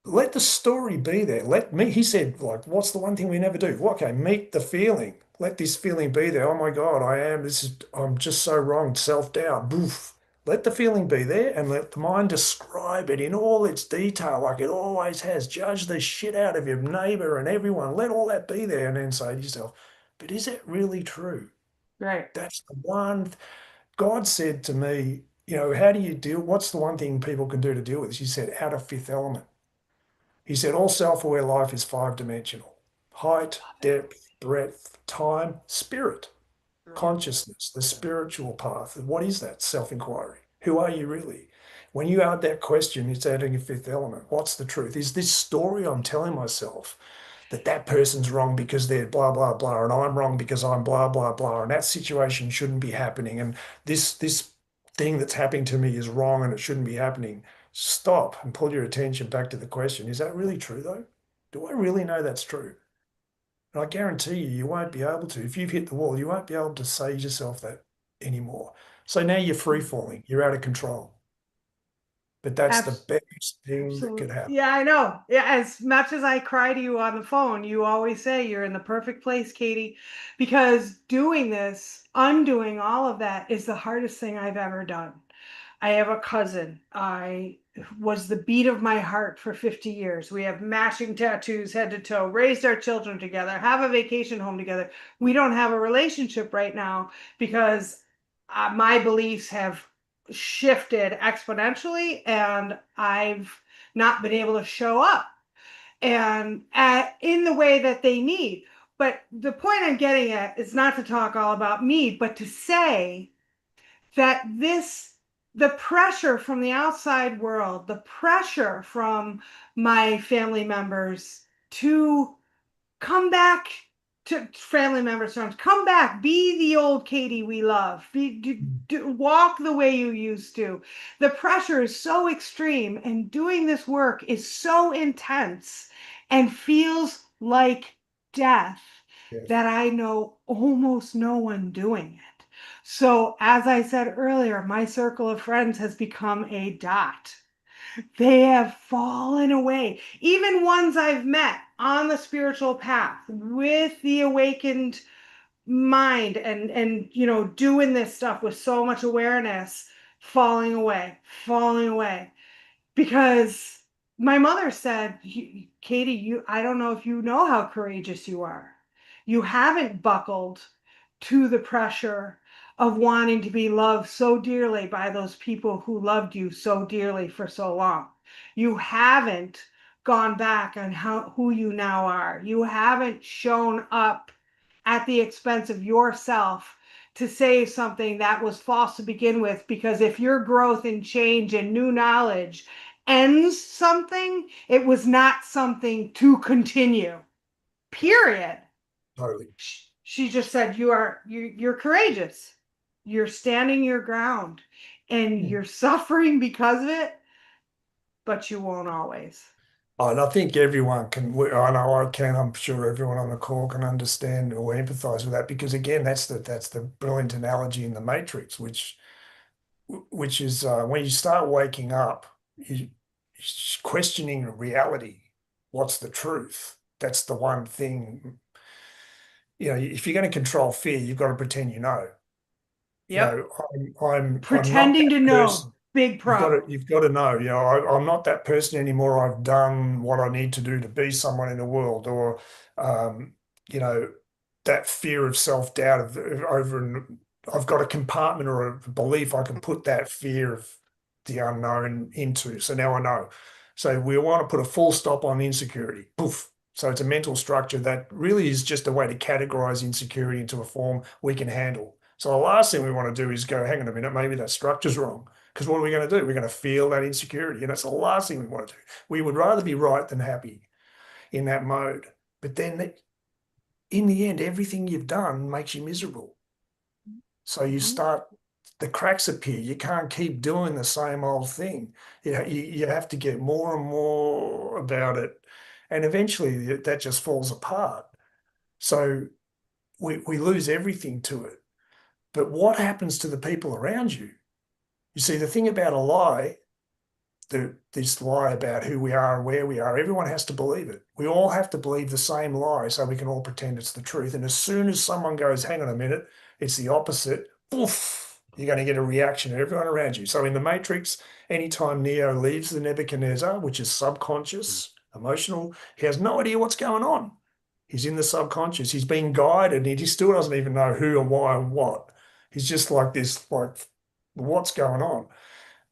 Let the story be there. Let me, he said, like, what's the one thing we never do? Well, okay, meet the feeling. Let this feeling be there. Oh my God, I'm just so wrong. Self-doubt. Boof. Let the feeling be there and let the mind describe it in all its detail, like it always has. Judge the shit out of your neighbor and everyone. Let all that be there and then say to yourself, but is it really true? Right. That's the one. God said to me, how do you deal? What's the one thing people can do to deal with this? He said, out of fifth element. He said, all self aware life is five dimensional: height, Love depth, breadth, time, spirit, it. Right. consciousness, the spiritual path. What is that? Self inquiry. Who are you really? When you add that question, it's adding a fifth element. What's the truth? Is this story I'm telling myself that that person's wrong because they're blah, blah, blah, and I'm wrong because I'm blah, blah, blah, and that situation shouldn't be happening, and this thing that's happening to me is wrong and it shouldn't be happening? Stop and pull your attention back to the question. Is that really true, though? Do I really know that's true? And I guarantee you, you won't be able to. If you've hit the wall, you won't be able to say to yourself that anymore. So now you're free falling, you're out of control. But that's the best thing that could Absolutely. happen. Yeah, I know. Yeah, as much as I cry to you on the phone, you always say you're in the perfect place, Katie, because doing this, undoing all of that is the hardest thing I've ever done. I have a cousin. I was the beat of my heart for 50 years. We have matching tattoos head to toe, raised our children together, have a vacation home together. We don't have a relationship right now because my beliefs have shifted exponentially and I've not been able to show up and in the way that they need. But the point I'm getting at is not to talk all about me, but to say that the pressure from the outside world, the pressure from my family members to come back to family members terms, come back, be the old Katie we love, walk the way you used to. The pressure is so extreme and doing this work is so intense and feels like death Yes. that I know almost no one doing it. So as I said earlier, my circle of friends has become a dot. They have fallen away. Even ones I've met on the spiritual path with the awakened mind and doing this stuff with so much awareness, falling away, falling away because my mother said, Katie, I don't know if you know how courageous you are. You haven't buckled to the pressure of wanting to be loved so dearly by those people who loved you so dearly for so long. You haven't gone back on who you now are. You haven't shown up at the expense of yourself to save something that was false to begin with. Because if your growth and change and new knowledge ends something, it was not something to continue. Period. Totally. She just said you're courageous. You're standing your ground and Hmm. you're suffering because of it, but you won't always. And I think everyone can, I know I can, I'm sure everyone on the call can understand or empathize with that because again, that's the brilliant analogy in the Matrix, which is when you start waking up, you questioning reality. What's the truth? That's the one thing. If you're going to control fear, you've got to pretend you know. Yep. I'm not Pretending that to know, person. big pro. You've got to know. I'm not that person anymore. I've done what I need to do to be someone in the world, or um, you know, that fear of self doubt over. And I've got a compartment or a belief I can put that fear of the unknown into. So now I know. So we want to put a full stop on insecurity. Poof. So it's a mental structure that really is just a way to categorize insecurity into a form we can handle. So the last thing we want to do is go, hang on a minute, maybe that structure's wrong. Because what are we going to do? We're going to feel that insecurity. And that's the last thing we want to do. We would rather be right than happy in that mode. But then in the end, everything you've done makes you miserable. So you Mhm. start, the cracks appear. You can't keep doing the same old thing. You have to get more and more about it. And eventually that just falls apart. So we lose everything to it. But what happens to the people around you? You see, the thing about a lie, this lie about who we are and where we are, everyone has to believe it. We all have to believe the same lie so we can all pretend it's the truth. And as soon as someone goes, hang on a minute, it's the opposite, oof, you're going to get a reaction of everyone around you. So in the Matrix, anytime Neo leaves the Nebuchadnezzar, which is subconscious, emotional, he has no idea what's going on. He's in the subconscious. He's being guided and he still doesn't even know who and why and what. He's just like this, like, what's going on?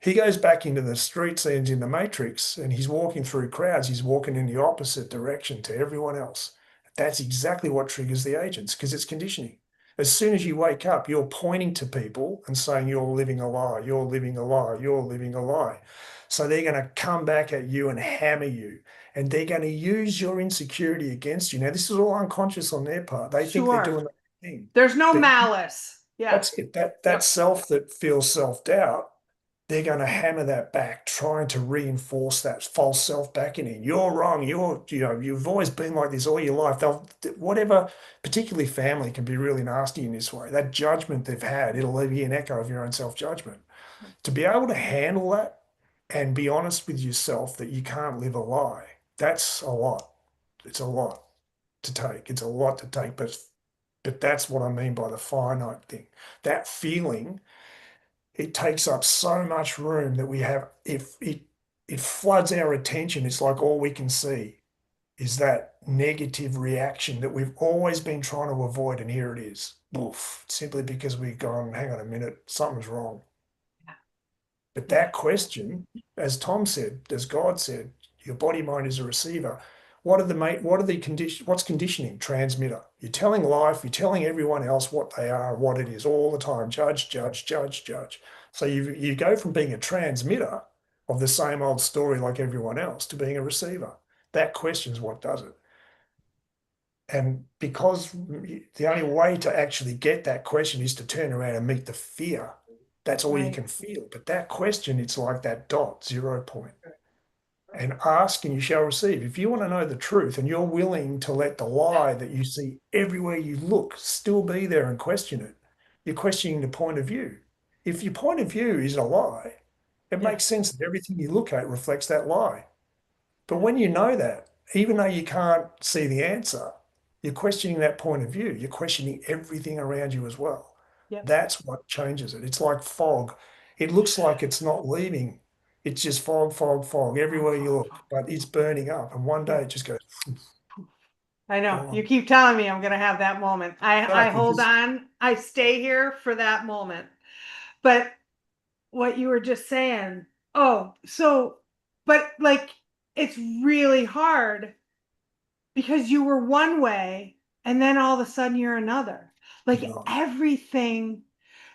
He goes back into the street scenes in the Matrix and he's walking through crowds. He's walking in the opposite direction to everyone else. That's exactly what triggers the agents because it's conditioning. As soon as you wake up, you're pointing to people and saying, you're living a lie, you're living a lie, you're living a lie. So they're going to come back at you and hammer you. And they're going to use your insecurity against you. Now, this is all unconscious on their part. They think they're Sure. doing the right thing. There's no But malice. Yeah. that's it. That Yep. self that feels self-doubt, they're going to hammer that back, trying to reinforce that false self back in. You're wrong. You've always been like this all your life. They'll, whatever, particularly family can be really nasty in this way. That judgment they've had, it'll leave you an echo of your own self-judgment. To be able to handle that and be honest with yourself that you can't live a lie, that's a lot. It's a lot to take. It's a lot to take, but that's what I mean by the finite thing. That feeling, it takes up so much room that we have, if it floods our attention, it's like all we can see is that negative reaction that we've always been trying to avoid, and here it is. Oof, simply because we've gone, hang on a minute, something's wrong. But Yeah. that question, as Tom said, as God said, your body mind is a receiver. What's conditioning? Transmitter. You're telling life, you're telling everyone else what they are, what it is all the time. Judge, judge, judge, judge. So you go from being a transmitter of the same old story like everyone else to being a receiver. That question is what does it. And because the only way to actually get that question is to turn around and meet the fear. That's all you Right. can feel. But that question, it's like that dot, 0 point. And ask and you shall receive. If you want to know the truth and you're willing to let the lie that you see everywhere you look still be there and question it, you're questioning the point of view. If your point of view is a lie, it Yeah. makes sense that everything you look at reflects that lie. But Yeah. when you know that, even though you can't see the answer, you're questioning that point of view. You're questioning everything around you as well. Yep. That's what changes it. It's like fog. It looks like it's not leaving. It's just fog, fog, fog Fog, everywhere you fog, look, fog. but it's burning up. And one day Yep. it just goes I know. You gone. keep telling me I'm gonna have that moment. I Exactly. hold on. I stay here for that moment. But what you were just saying, oh, so but like it's really hard because you were one way and then all of a sudden you're another. Like No, everything.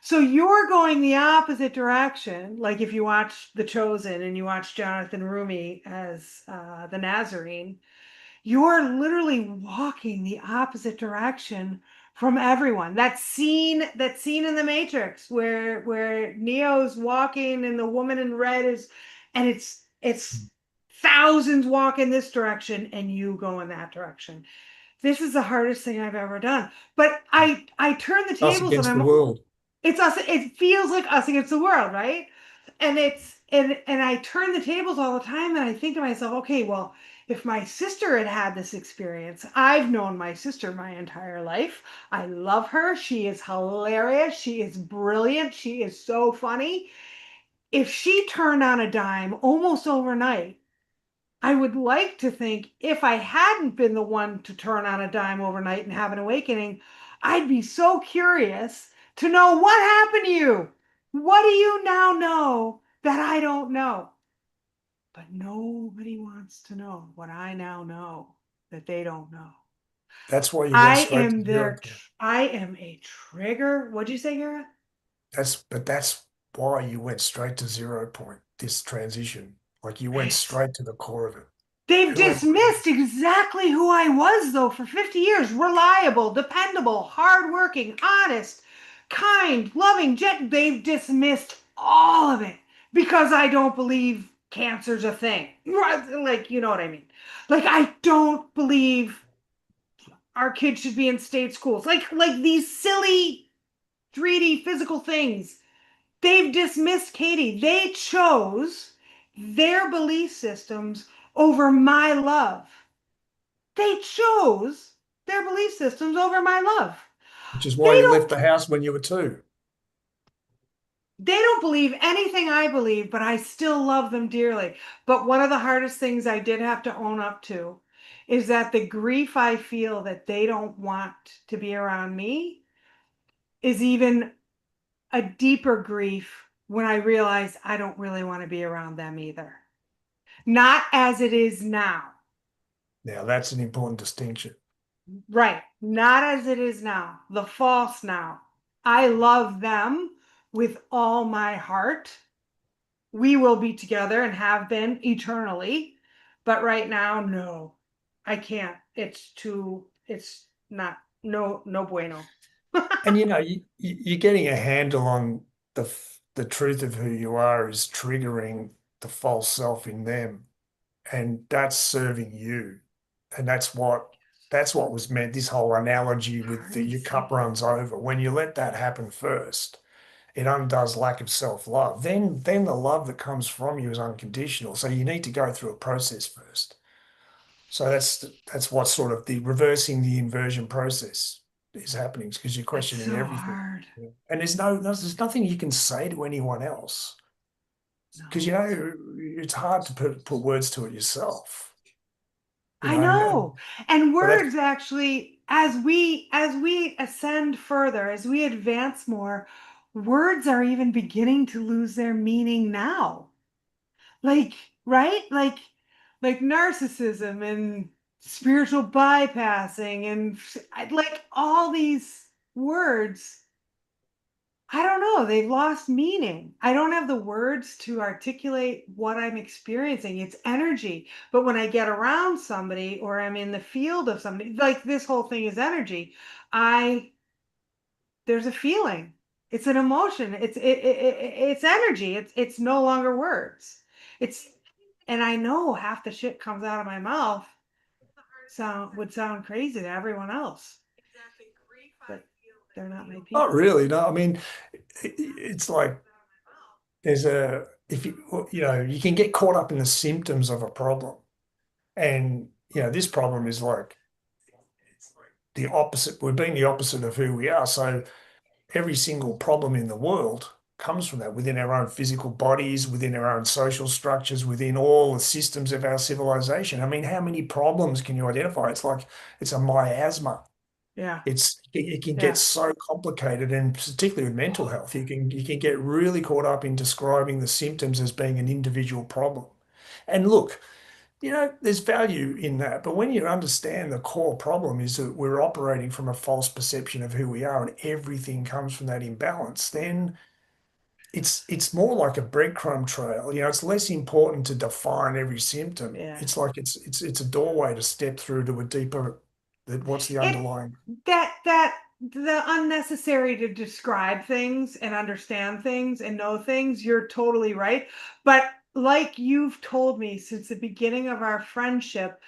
So you're going the opposite direction. Like if you watch The Chosen and you watch Jonathan Rumi as the Nazarene, you're literally walking the opposite direction from everyone. That scene in the Matrix where Neo's walking and the woman in red is, and it's thousands walk in this direction and you go in that direction. This is the hardest thing I've ever done. But I turn the us tables and against the I'm world. it's us, it feels like us against the world, right? And and I turn the tables all the time and I think to myself, okay, well, if my sister had had this experience, I've known my sister my entire life. I love her. She is hilarious. She is brilliant. She is so funny. If she turned on a dime almost overnight, I would like to think if I hadn't been the one to turn on a dime overnight and have an awakening, I'd be so curious to know what happened to you. What do you now know that I don't know? But nobody wants to know what I now know that they don't know. That's why you went straight to zero point. I am a trigger. What'd you say, Gareth? That's why you went straight to 0 point, this transition. Like you went It's straight to the core of it. They've Who am dismissed exactly who I was, though, for 50 years. Reliable, dependable, hardworking, honest, kind, loving. They've dismissed all of it because I don't believe cancer's a thing. Like, you know what I mean? Like, I don't believe our kids should be in state schools. Like these silly 3D physical things. They've dismissed Katie. They chose their belief systems over my love. They chose their belief systems over my love. Which is They why you left don't the house when you were 2. they don't believe anything I believe, but I still love them dearly. But one of the hardest things I did have to own up to is that the grief I feel that they don't want to be around me is even a deeper grief when I realize I don't really want to be around them either. Not as it is now. Now that's an important distinction. Right. Not as it is now. The false now. I love them with all my heart. We will be together and have been eternally. But right now, no, I can't. It's not, no, no bueno. And you're getting a handle on the truth of who you are is triggering the false self in them, and that's serving you, and that's what was meant. This whole analogy with your cup Currency. runs over. When you let that happen first, it undoes lack of self-love. Then the love that comes from you is unconditional. So you need to go through a process first. So that's what sort of the reversing the inversion process is happening because you're It's questioning so everything. hard. Yeah. And there's nothing you can say to anyone else because No. it's hard to put words to it yourself. I And know. And but that's words actually, as we ascend further, as we advance more, words are even beginning to lose their meaning now. Like, right? Like narcissism and spiritual bypassing and like all these words, I don't know, they've lost meaning. I don't have the words to articulate what I'm experiencing. It's energy. But when I get around somebody or I'm in the field of somebody, like this whole thing is energy, I there's a feeling. It's an emotion. It's energy. It's no longer words. It's and I know half the shit comes out of my mouth would sound crazy to everyone else, but they're not my not people. really. No, I mean, it's like there's a if you can get caught up in the symptoms of a problem, and this problem is like the opposite. We're being the opposite of who we are. So every single problem in the world comes from that within our own physical bodies, within our own social structures, within all the systems of our civilization. I mean, how many problems can you identify? It's like it's a miasma. Yeah. It can get Yeah. so complicated, and particularly with mental health, you can get really caught up in describing the symptoms as being an individual problem. And look, there's value in that. But when you understand the core problem is that we're operating from a false perception of who we are and everything comes from that imbalance, then it's more like a breadcrumb trail. It's less important to define every symptom. Yeah. It's like it's a doorway to step through to a deeper that what's the It underlying. that the unnecessary to describe things and understand things and know things, you're totally right. But like you've told me since the beginning of our friendship,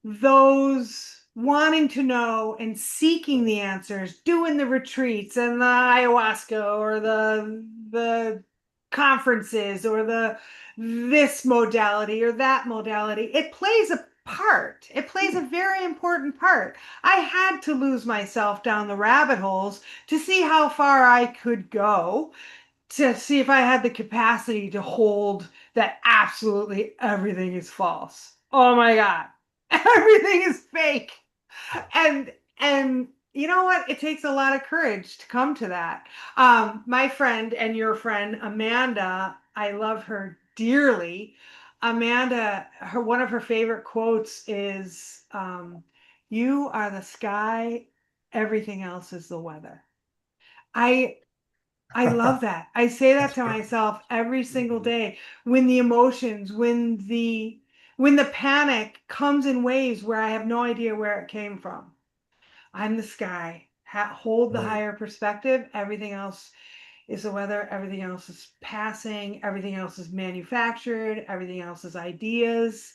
those wanting to know and seeking the answers, doing the retreats and the ayahuasca or the conferences or the this modality or that modality, it plays a part. It plays a very important part. I had to lose myself down the rabbit holes to see how far I could go, to see if I had the capacity to hold that absolutely everything is false. Oh my God. Everything is fake. And and you know what? It takes a lot of courage to come to that. My friend and your friend Amanda, I love her dearly. Amanda, one of her favorite quotes is, "You are the sky, everything else is the weather." I I love that. I say that That's to great. myself every single day when the emotions, when the panic comes in waves where I have no idea where it came from. I'm the sky. Hold the Brilliant. higher perspective. Everything else is the weather. Everything else is passing. Everything else is manufactured. Everything else is ideas.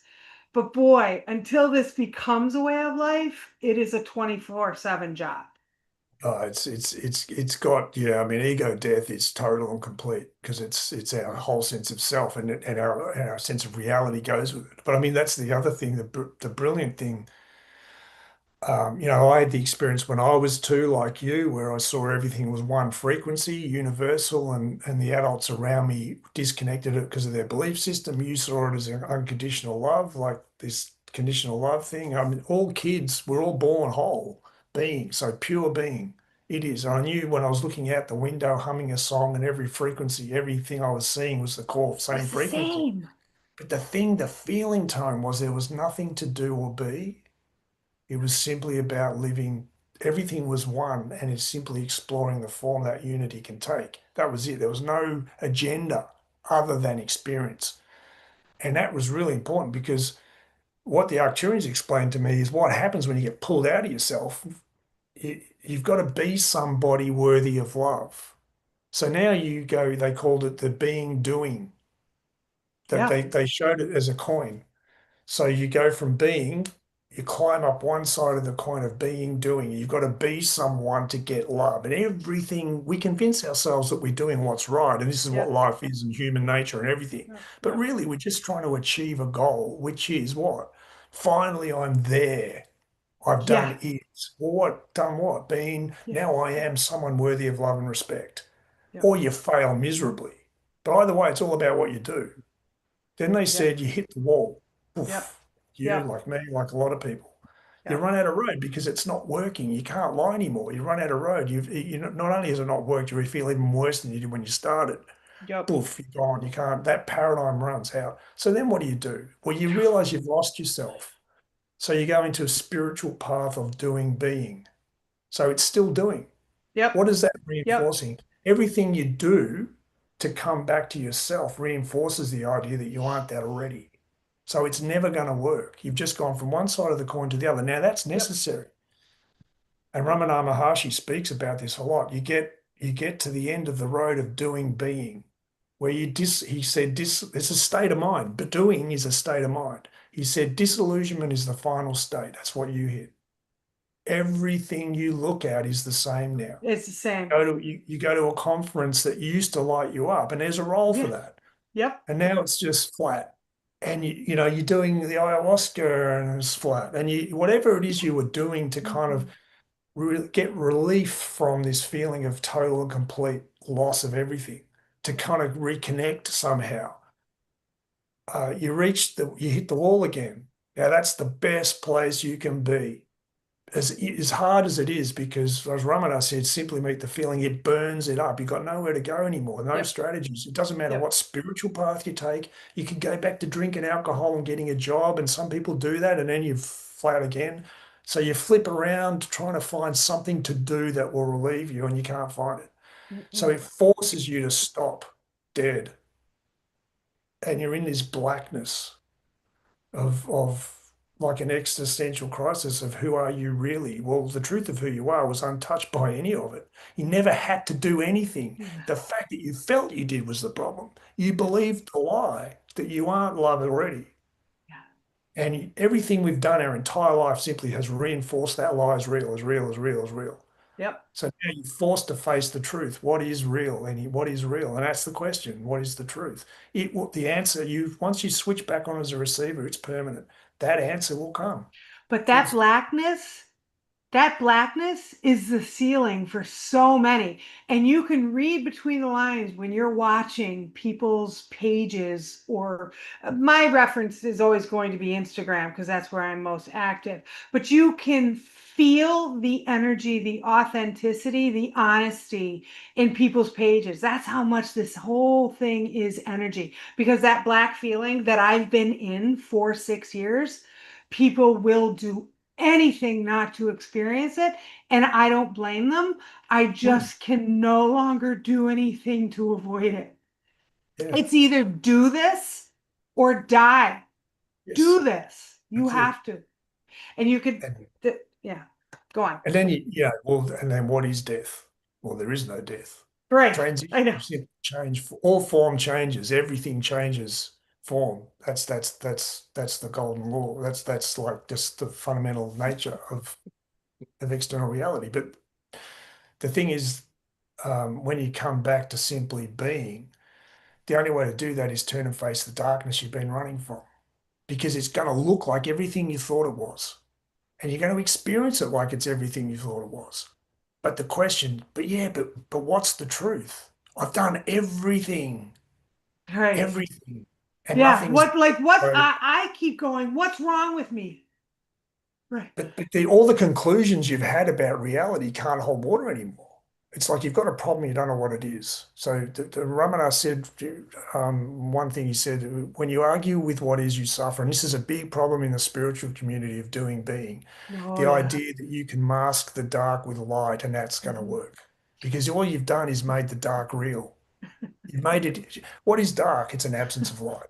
But boy, until this becomes a way of life, it is a 24/7 job. It's got, yeah, I mean, ego death is total and complete because it's our whole sense of self, and our sense of reality goes with it. But I mean, that's the other thing, the brilliant thing. I had the experience when I was two, like you, where I saw everything was one frequency, universal, and the adults around me disconnected it because of their belief system. You saw it as an unconditional love, like this conditional love thing. I mean, all kids, we're all born whole beings, so pure being. It is. I knew when I was looking out the window, humming a song, and every frequency, everything I was seeing was the core, same It's the frequency. same. But the feeling tone was there was nothing to do or be. It was simply about living. Everything was one, and it's simply exploring the form that unity can take. That was it. There was no agenda other than experience. And that was really important because what the Arcturians explained to me is what happens when you get pulled out of yourself. You've got to be somebody worthy of love. So now you go, they called it the being doing, that Yep. they showed it as a coin. So you go from being, you climb up one side of the coin of being, doing. You've got to be someone to get love. And everything, we convince ourselves that we're doing what's right. And this is what Yep. life is and human nature and everything. Yep. But Yep. really, we're just trying to achieve a goal, which is what? Finally, I'm there. I've Yeah. done it. Well, what? Done what? Been, Yeah. now I am someone worthy of love and respect. Yep. Or you fail miserably. But either way, it's all about what you do. Then they Yep. said you hit the wall. Yep. Poof. You, Yep. like me, like a lot of people, you Yep. run out of road because it's not working. You can't lie anymore. You run out of road. Not only has it not worked, you feel even worse than you did when you started. Yep. Poof, you're gone. You can't. That paradigm runs out. So then what do you do? Well, you realize you've lost yourself. So you go into a spiritual path of doing, being. So it's still doing. Yep. What is that Yep. reinforcing? Everything you do to come back to yourself reinforces the idea that you aren't that already. So it's never going to work. You've just gone from one side of the coin to the other. Now that's Yep. necessary. And Yep. Ramana Maharshi speaks about this a lot. You get to the end of the road of doing, being, where he said it's a state of mind, but doing is a state of mind. He said disillusionment is the final state. That's what you hit. Everything you look at is the same now. It's the same. You go to a conference that used to light you up, and there's a role for Yeah. that. Yep. And now it's just flat. And you're doing the ayahuasca and it's flat. And whatever it is you were doing to kind of Mhm. get relief from this feeling of total and complete loss of everything, to kind of reconnect somehow. You hit the wall again. Now that's the best place you can be, as hard as it is, because as Ramana said, simply meet the feeling, it burns it up. You've got nowhere to go anymore, no Yep. strategies. It doesn't matter Yep. what spiritual path you take. You can go back to drinking alcohol and getting a job, and some people do that, and then you're flat again. So you flip around trying to find something to do that will relieve you, and you can't find it. So Mm-mm. it forces you to stop dead, and you're in this blackness of like an existential crisis of who are you really? Well, the truth of who you are was untouched by any of it. You never had to do anything. Yeah. The fact that you felt you did was the problem. You believed the lie that you aren't love already. Yeah. And everything we've done our entire life simply has reinforced that lie as real, as real, as real, as real. Yep. So now you're forced to face the truth. What is real? And what is real? And that's the question. What is the truth? The answer, once you switch back on as a receiver, it's permanent. That answer will come. But Full stop. that blackness is the ceiling for so many. And you can read between the lines when you're watching people's pages, or my reference is always going to be Instagram because that's where I'm most active. But you can feel the energy, the authenticity, the honesty in people's pages. That's how much this whole thing is energy. Because that black feeling that I've been in for 6 years, people will do anything not to experience it. And I don't blame them. I Mm, just can no longer do anything to avoid it. yeah, It's either do this or die. Do yes, this. You that's it. have to. And you could, And yeah, go on. and then well, and then what is death? Well, there is no death. Right. Transition, I know. you see, change, all form changes, everything changes form. That's the golden law. That's like just the fundamental nature of external reality. But the thing is, when you come back to simply being, the only way to do that is turn and face the darkness you've been running from, because it's going to look like everything you thought it was, and you're going to experience it like it's everything you thought it was. But the question, but what's the truth? I've done everything, Right. everything, and Yeah. nothing's. What's, So, I keep going, what's wrong with me? Right. but all the conclusions you've had about reality can't hold water anymore. It's like you've got a problem, you don't know what it is. So the Ramana said, one thing he said, when you argue with what is, you suffer. And this is a big problem in the spiritual community of doing being. Oh, The yeah. idea that you can mask the dark with light and that's going to Mhm. work. Because all you've done is made the dark real. You've made it. What is dark? It's an absence of light.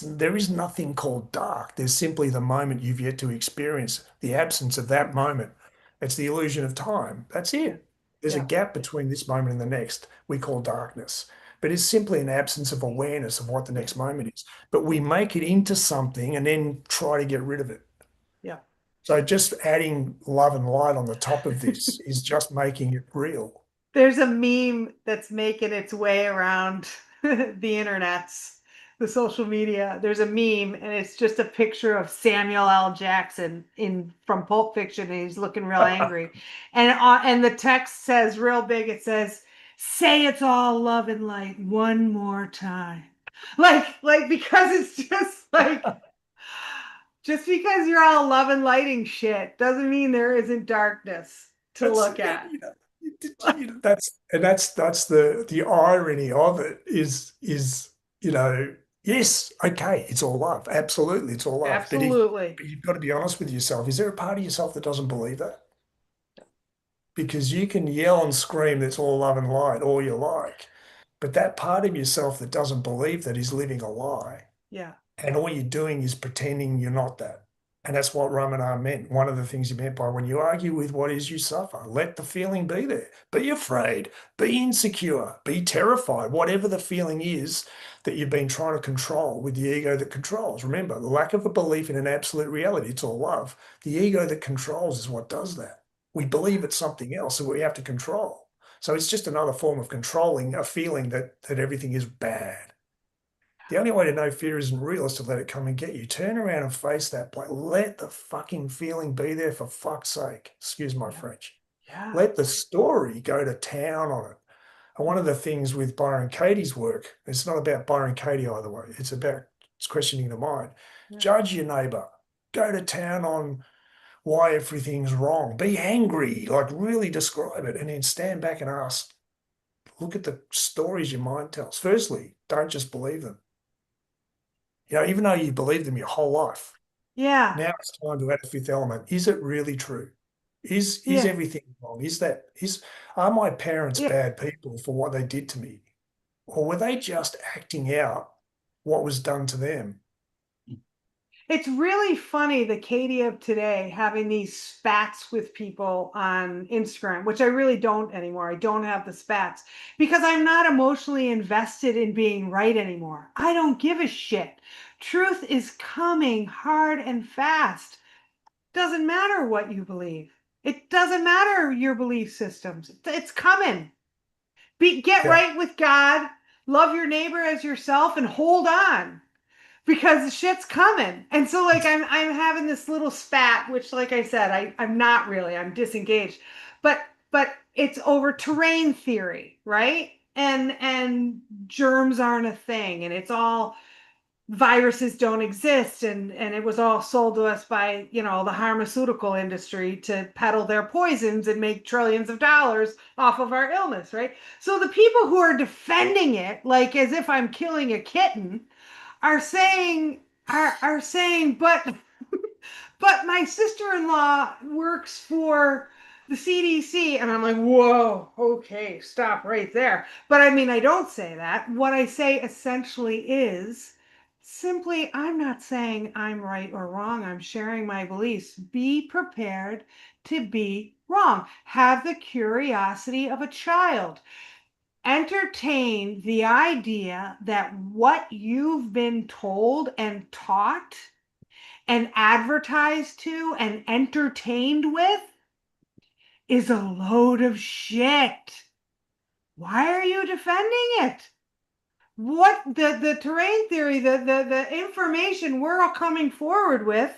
There is nothing called dark. There's simply the moment you've yet to experience, the absence of that moment. It's the illusion of time. That's Yeah. it. There's a Yeah. gap between this moment and the next we call darkness. But it's simply an absence of awareness of what the Yeah. next moment is. But we make it into something and then try to get rid of it. Yeah. So just adding love and light on the top of this is just making it real. There's a meme that's making its way around the internets, the social media. There's a meme, and it's just a picture of Samuel L. Jackson in from Pulp Fiction, and he's looking real angry. And the text says real big. It says, "Say it's all love and light one more time." Because it's just like, just because you're all love and lighting shit doesn't mean there isn't darkness to That's look at. that's the irony of it is yes, okay, it's all love, absolutely, it's all love, Absolutely. but you've got to be honest with yourself. Is there a part of yourself that doesn't believe that? Because you can yell and scream that's all love and light all you like, but that part of yourself that doesn't believe that is living a lie. Yeah. And all you're doing is pretending you're not that. And that's what Ramana meant. One of the things he meant by when you argue with what is, you suffer. Let the feeling be there. Be afraid, be insecure, be terrified, whatever the feeling is that you've been trying to control with the ego that controls. Remember, the lack of a belief in an absolute reality, it's all love. The ego that controls is what does that. We believe it's something else that we have to control. So it's just another form of controlling a feeling that everything is bad. The only way to know fear isn't real is to let it come and get you. Turn around and face that place. Let the fucking feeling be there, for fuck's sake. Excuse my Yeah. French. Yeah. Let the story go to town on it. And one of the things with Byron Katie's work, it's not about Byron Katie either way. It's questioning the mind. Yeah. Judge your neighbor. Go to town on why everything's wrong. Be angry, like really describe it, and then stand back and ask, look at the stories your mind tells. Firstly, don't just believe them. Even though you believe them your whole life, Yeah. now it's time to add a fifth element. Is it really true? Is Yeah. everything wrong? Are my parents Yeah. bad people for what they did to me? Or were they just acting out what was done to them? It's really funny, the Katie of today having these spats with people on Instagram, which I really don't anymore. I don't have the spats because I'm not emotionally invested in being right anymore. I don't give a shit. Truth is coming hard and fast. Doesn't matter what you believe. It doesn't matter your belief systems. It's coming. Get Yeah, right with God, love your neighbor as yourself, and hold on. because the shit's coming. And so like I'm having this little spat, which like I said, I'm not really, I'm disengaged. But it's over terrain theory, right? And germs aren't a thing, and it's all viruses don't exist, and it was all sold to us by, the pharmaceutical industry to peddle their poisons and make trillions of dollars off of our illness, right? So the people who are defending it, like as if I'm killing a kitten, are saying are saying, but my sister-in-law works for the CDC. And I'm like, whoa, okay, stop right there. But I mean, I don't say that. What I say essentially is simply, I'm not saying I'm right or wrong. I'm sharing my beliefs. Be prepared to be wrong. Have the curiosity of a child. Entertain the idea that what you've been told and taught and advertised to and entertained with is a load of shit. Why are you defending it? What the terrain theory, the information we're all coming forward with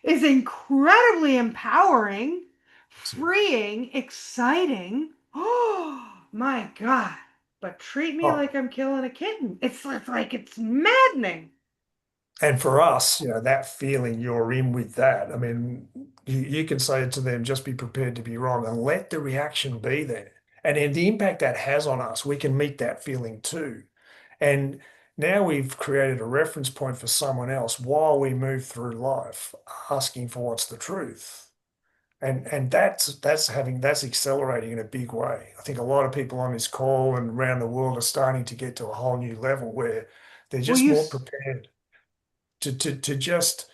is incredibly empowering, freeing, exciting. Oh my God. But treat me Oh, like I'm killing a kitten. It's like it's maddening. and for us, that feeling you're in with that, I mean, you can say it to them, just be prepared to be wrong and let the reaction be there. And then the impact that has on us, we can meet that feeling too. And now we've created a reference point for someone else while we move through life, asking for what's the truth. And that's accelerating in a big way. I think a lot of people on this call and around the world are starting to get to a whole new level where they're Well, just more prepared to just,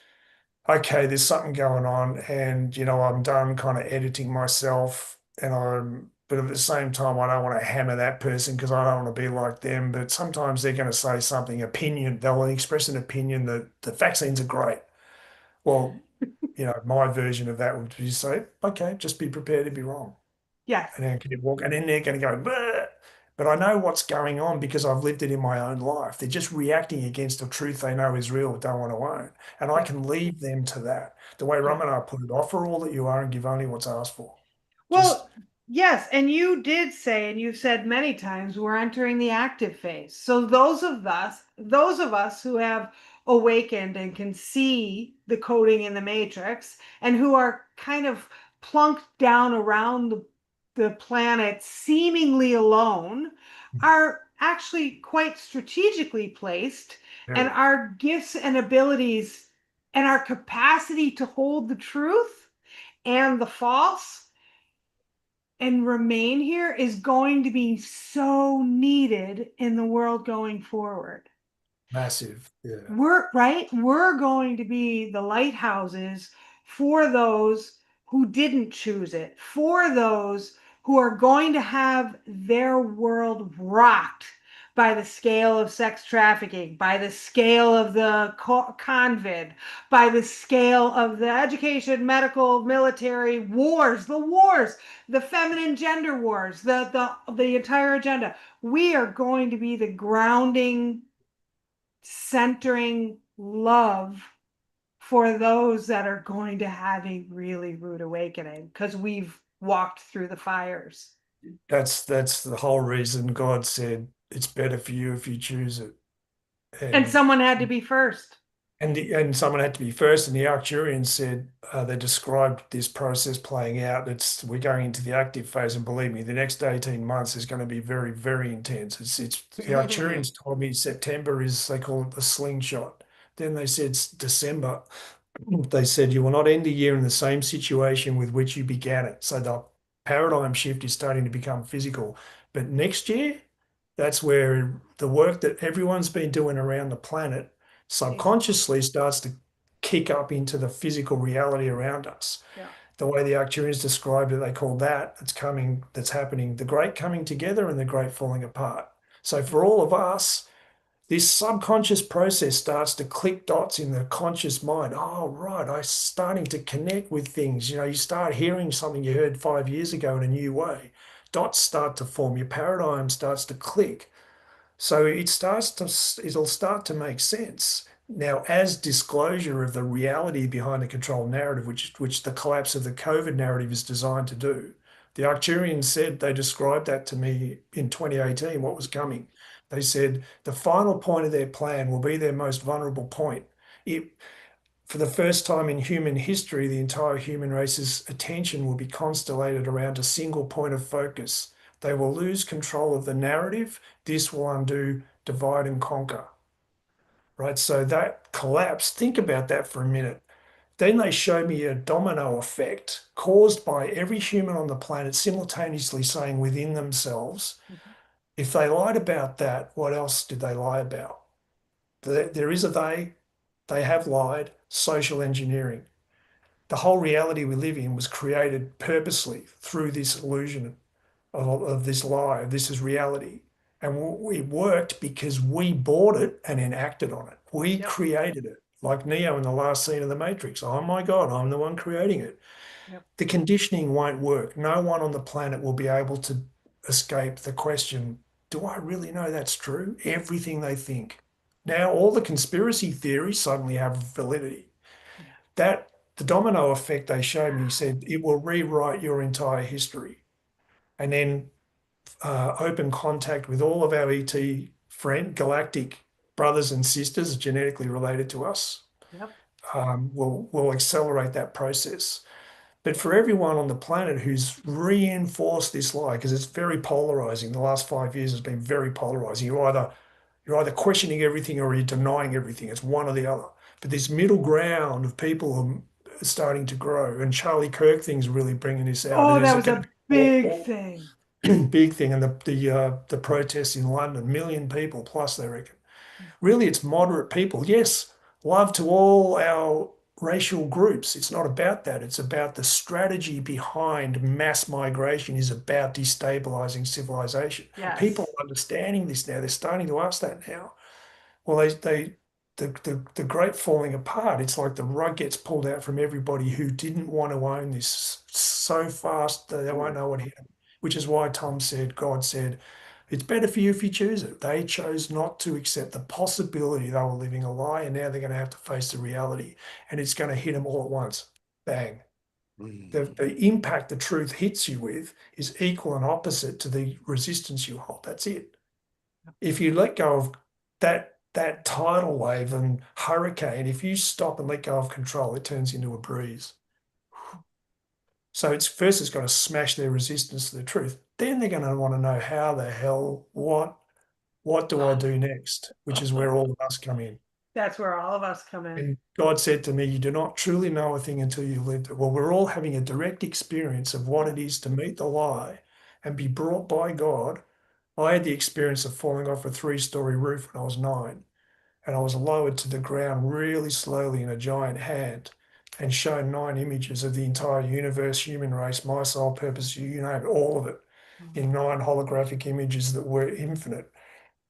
okay, there's something going on, and I'm done kind of editing myself, but at the same time I don't want to hammer that person because I don't want to be like them. But sometimes they're going to say something, they'll express an opinion that the vaccines are great. Well, my version of that would be say, okay, just be prepared to be wrong. yes. And then keep walking, and then they're going to go, "Bleh." But I know what's going on because I've lived it in my own life. They're just reacting against a truth they know is real, but don't want to own. And I Yeah. can leave them to that. The way Yeah. Ramana put it, offer all that you are and give only what's asked for. Just, Well, yes, and you did say, and you've said many times, we're entering the active phase. So those of us who have awakened and can see the coding in the matrix and who are kind of plunked down around the planet seemingly alone are actually quite strategically placed, and very our gifts and abilities and our capacity to hold the truth and the false and remain here is going to be so needed in the world going forward. massive. Yeah. We're going to be the lighthouses for those who didn't choose it, for those who are going to have their world rocked by the scale of sex trafficking, by the scale of the convid, by the scale of the education, medical, military wars, the feminine gender wars, the entire agenda. We are going to be the grounding, centering love for those that are going to have a really rude awakening because we've walked through the fires. That's the whole reason God said it's better for you if you choose it. And And someone had to be first. and someone had to be first, and the Arcturians said they described this process playing out. We're going into the active phase, and believe me, the next 18 months is going to be very, very intense. It's the Arcturians told me September is, they call it the slingshot. Then they said December. They said you will not end the year in the same situation with which you began it. So the paradigm shift is starting to become physical. But next year, that's where the work that everyone's been doing around the planet Yeah. subconsciously starts to kick up into the physical reality around us. Yeah. The way the Arcturians described it, they call that's happening, the great coming together and the great falling apart. So for all of us, this subconscious process starts to click dots in the conscious mind. Oh, right, I'm starting to connect with things. You start hearing something you heard 5 years ago in a new way. Dots start to form, your paradigm starts to click. So it'll start to make sense. Now, as disclosure of the reality behind the control narrative, which the collapse of the COVID narrative is designed to do, the Arcturians said they described that to me in 2018, what was coming. They said the final point of their plan will be their most vulnerable point. It, for the first time in human history, the entire human race's attention will be constellated around a single point of focus. They will lose control of the narrative. This will undo divide and conquer, right? So that collapse, think about that for a minute. Then they show me a domino effect caused by every human on the planet simultaneously saying within themselves, Mhm. if they lied about that, what else did they lie about? There is a they have lied, social engineering. The whole reality we live in was created purposely through this illusion of this lie. This is reality. And it worked because we bought it and enacted on it. We Yep. created it, like Neo in the last scene of The Matrix. Oh my God, I'm the one creating it. Yep. The conditioning won't work. No one on the planet will be able to escape the question, do I really know that's true? Everything they think. Now, all the conspiracy theories suddenly have validity. Yeah. That the domino effect they showed me said it will rewrite your entire history. And then open contact with all of our ET galactic brothers and sisters genetically related to us Yep. will accelerate that process. But for everyone on the planet who's reinforced this lie, because it's very polarizing, the last 5 years has been very polarizing. You're either questioning everything or you're denying everything. It's one or the other. But this middle ground of people are starting to grow, and Charlie Kirk thing's really bringing this out. Oh, And that is it was going to a be big thing. big thing? And the protests in London, million people plus, they reckon. Really, it's moderate people. Yes, love to all our racial groups. It's not about that. It's about the strategy behind mass migration is about destabilizing civilization. People Yes. are understanding this now. They're starting to ask that now. Well, the great falling apart, it's like the rug gets pulled out from everybody who didn't want to own this so fast that they won't Mm. know what hit them. Which is why God said, it's better for you if you choose it. They chose not to accept the possibility they were living a lie, and now they're going to have to face the reality, and it's going to hit them all at once. Bang. The impact the truth hits you with is equal and opposite to the resistance you hold. That's it. If you let go of that tidal wave and hurricane, if you stop and let go of control, it turns into a breeze. So it's got to smash their resistance to the truth. Then they're going to want to know how the hell, what do I do next? Which is where all of us come in. That's where all of us come in. And God said to me, you do not truly know a thing until you lived it. Well, we're all having a direct experience of what Yeah. it is to meet the lie and be brought by God. I had the experience of falling off a 3-story roof when I was 9, and I was lowered to the ground really slowly in a giant hand and shown 9 images of the entire universe, human race, my sole purpose, you name it, all of it, in 9 holographic images that were infinite.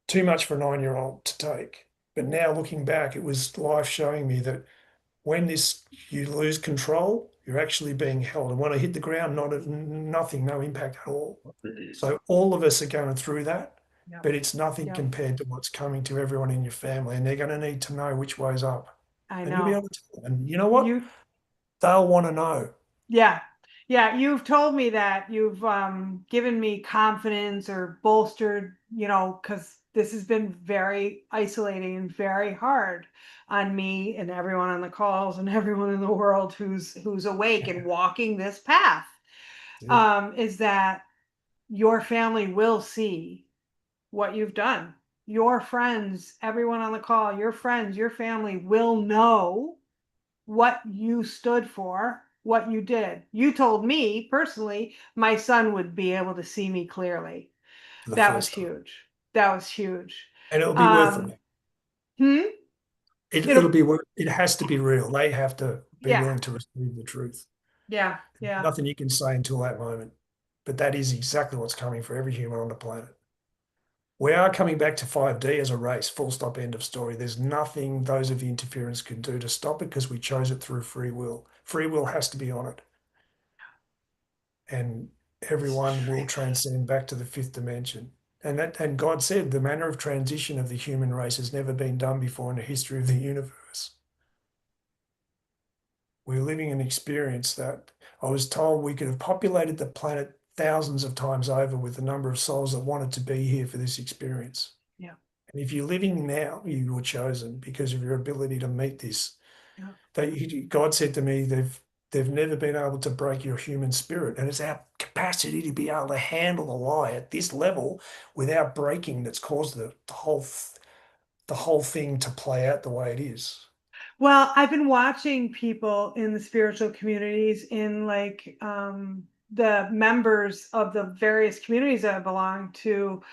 Too much for a 9-year-old to take. But now looking back, it was life showing me that when you lose control, you're actually being held. And when I hit the ground, nothing, no impact at all. So all of us are going through that, Yep. but it's nothing Yep. compared to what's coming to everyone in your family. And they're going to need to know which way's up. I And you'll be know. able to tell them. And you know what? You, They'll want to know. yeah. Yeah, you've told me that. You've given me confidence or bolstered, because this has been very isolating and very hard on me and everyone on the calls and everyone in the world who's awake and walking this path. Yeah. Is that your family will see what you've done. Your friends, everyone on the call, your friends, your family will know what you stood for, what you did. You told me personally, my son would be able to see me clearly. For the That was first time. huge. That was huge. And it'll be worth Um, it. hmm? It'll It'll, be worth it. Has to be real. They have to be yeah, willing to receive the truth. yeah, yeah. Nothing you can say until that moment. But that is exactly what's coming for every human on the planet. We are coming back to 5D as a race, full stop, end of story. There's nothing those of the interference can do to stop it because we chose it through free will. Free will has to be on it. And everyone will Extremely. transcend back to the fifth dimension. And God said the manner of transition of the human race has never been done before in the history of the universe. We're living an experience that I was told we could have populated the planet thousands of times over with the number of souls that wanted to be here for this experience. Yeah. And if you're living now, you were chosen because of your ability to meet this. Yeah. God said to me, they've never been able to break your human spirit. And it's our capacity to be able to handle a lie at this level without breaking that's caused the whole thing to play out the way it is. Well, I've been watching people in the spiritual communities in like the members of the various communities that I belong to.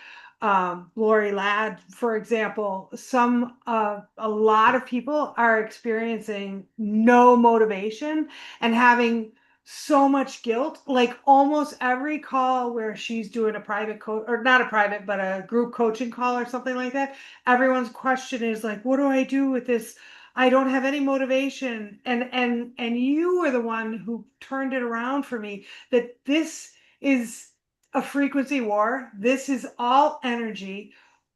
Lori Ladd, for example, a lot of people are experiencing no motivation and having so much guilt. Like almost every call where she's doing a private coach, or not a private, but a group coaching call or something like that, everyone's question is like, what do I do with this? I don't have any motivation. And you were the one who turned it around for me that this is a frequency war. This is all energy.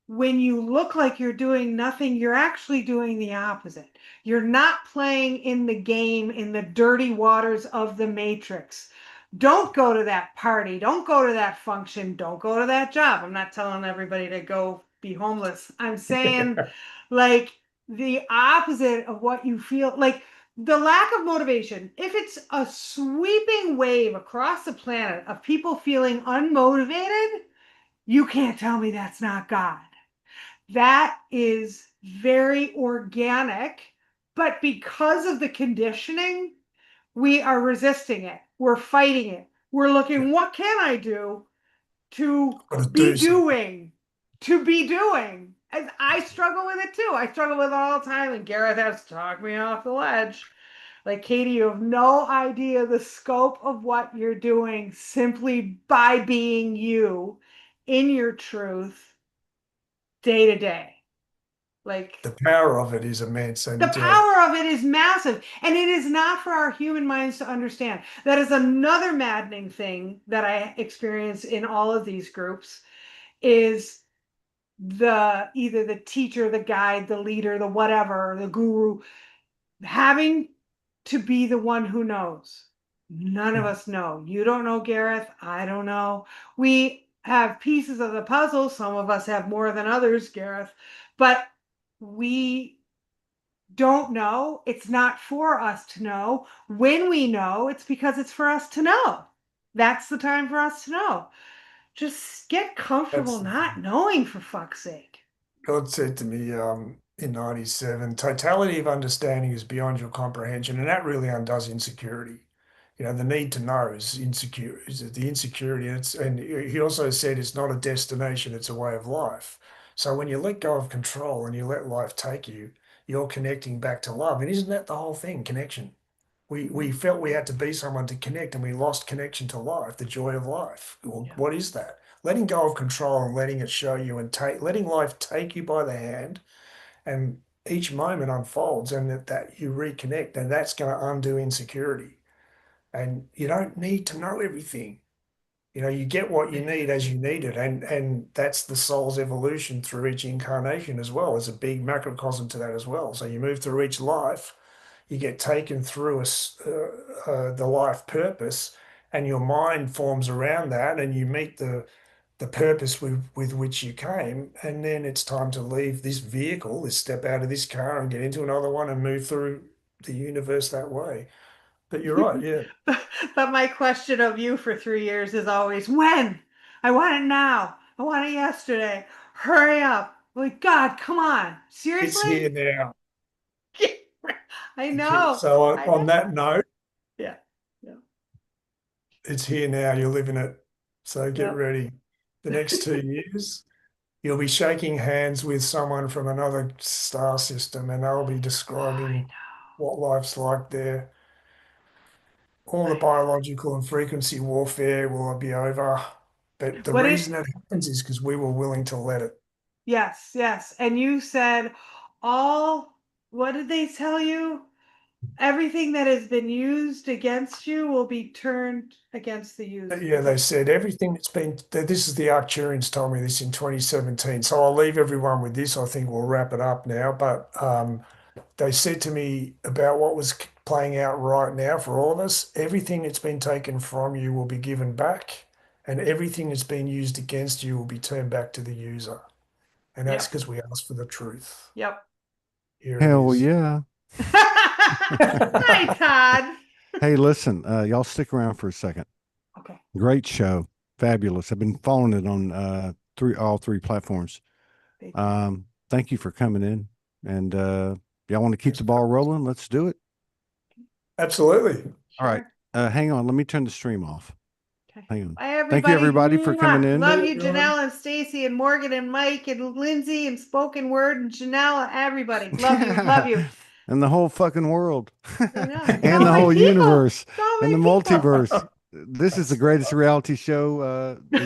When you look like you're doing nothing, you're actually doing the opposite. You're not playing in the game in the dirty waters of the matrix. Don't go to that party. Don't go to that function. Don't go to that job. I'm not telling everybody to go be homeless. I'm saying, like, the opposite of what you feel like the lack of motivation. If it's a sweeping wave across the planet of people feeling unmotivated, you can't tell me that's not God. That is very organic, but because of the conditioning, we are resisting it. We're fighting it. We're looking, what can I do to Got to be do something. doing, to be doing? And I struggle with it too. I struggle with it all the time, and Gareth has to talk me off the ledge. Like, Katie, you have no idea the scope of what you're doing simply by being you in your truth day to day. Like, The power of it is immense. the And power of it is massive, and it is not for our human minds to understand. That is another maddening thing that I experience in all of these groups is the either the teacher, the guide, the leader, the whatever, the guru having to be the one who knows. None of us know. You don't know, Gareth. I don't know. We have pieces of the puzzle. Some of us have more than others, Gareth, but we don't know. It's not for us to know. When we know, it's because it's for us to know. That's the time for us to know. Just get comfortable that's not knowing, for fuck's sake. God said to me in 97, totality of understanding is beyond your comprehension. And that really undoes insecurity. You know, the need to know is insecure, is the insecurity. And he also said it's not a destination, it's a way of life. So when you let go of control and you let life take you, you're connecting back to love. And isn't that the whole thing? Connection. We felt we had to be someone to connect and we lost connection to life, the joy of life. Well, Yeah. what is that? Letting go of control and letting it show you and letting life take you by the hand and each moment unfolds and that you reconnect and that's going to undo insecurity. And you don't need to know everything. You know, you get what you need as you need it. And that's the soul's evolution through each incarnation as well. There's a big macrocosm to that as well. So you move through each life, you get taken through the life purpose, and your mind forms around that, and you meet the purpose with which you came, and then it's time to leave this vehicle, this step out of this car, and get into another one and move through the universe that way. But you're right, yeah. But my question of you for 3 years is always when? I want it now. I want it yesterday. Hurry up. Like, God, come on. It's Seriously? here now. I It's here. know. So I on know. that note, Yeah. Yeah. it's here now. You're living it. So get Yeah. ready. The next 2 years, you'll be shaking hands with someone from another star system, and they'll be I describing what life's like there. All the biological and frequency warfare will be over. But the What did, reason it happens is because we were willing to let it. yes, yes. And you said all, what did they tell you? Everything that has been used against you will be turned against the user. Yeah, they said everything that's been, this is the Arcturians told me this in 2017. So I'll leave everyone with this. I think we'll wrap it up now. But they said to me about what was playing out right now for all of us, everything that's been taken from you will be given back, and everything that's been used against you will be turned back to the user. And that's Yep. because we asked for the truth. Yep. Here it Hell is. yeah. Hi, Todd. Hey, listen, y'all stick around for a second. Okay. Great show. Fabulous. I've been following it on all three platforms. Thank you. Thank you for coming in. And y'all want to keep the ball rolling? Let's do it. Absolutely. All right. Sure. Hang on. Let me turn the stream off. Okay. Hang on. Bye, everybody. Thank you, everybody, for coming in. Love Yeah, you, Janelle and Stacy and Morgan and Mike and Lindsay and Spoken Word and Janelle. Everybody. Love you. Love you. And the whole fucking world. I know. It's And all the my whole people. universe It's all and my the people. multiverse. This is the greatest reality show the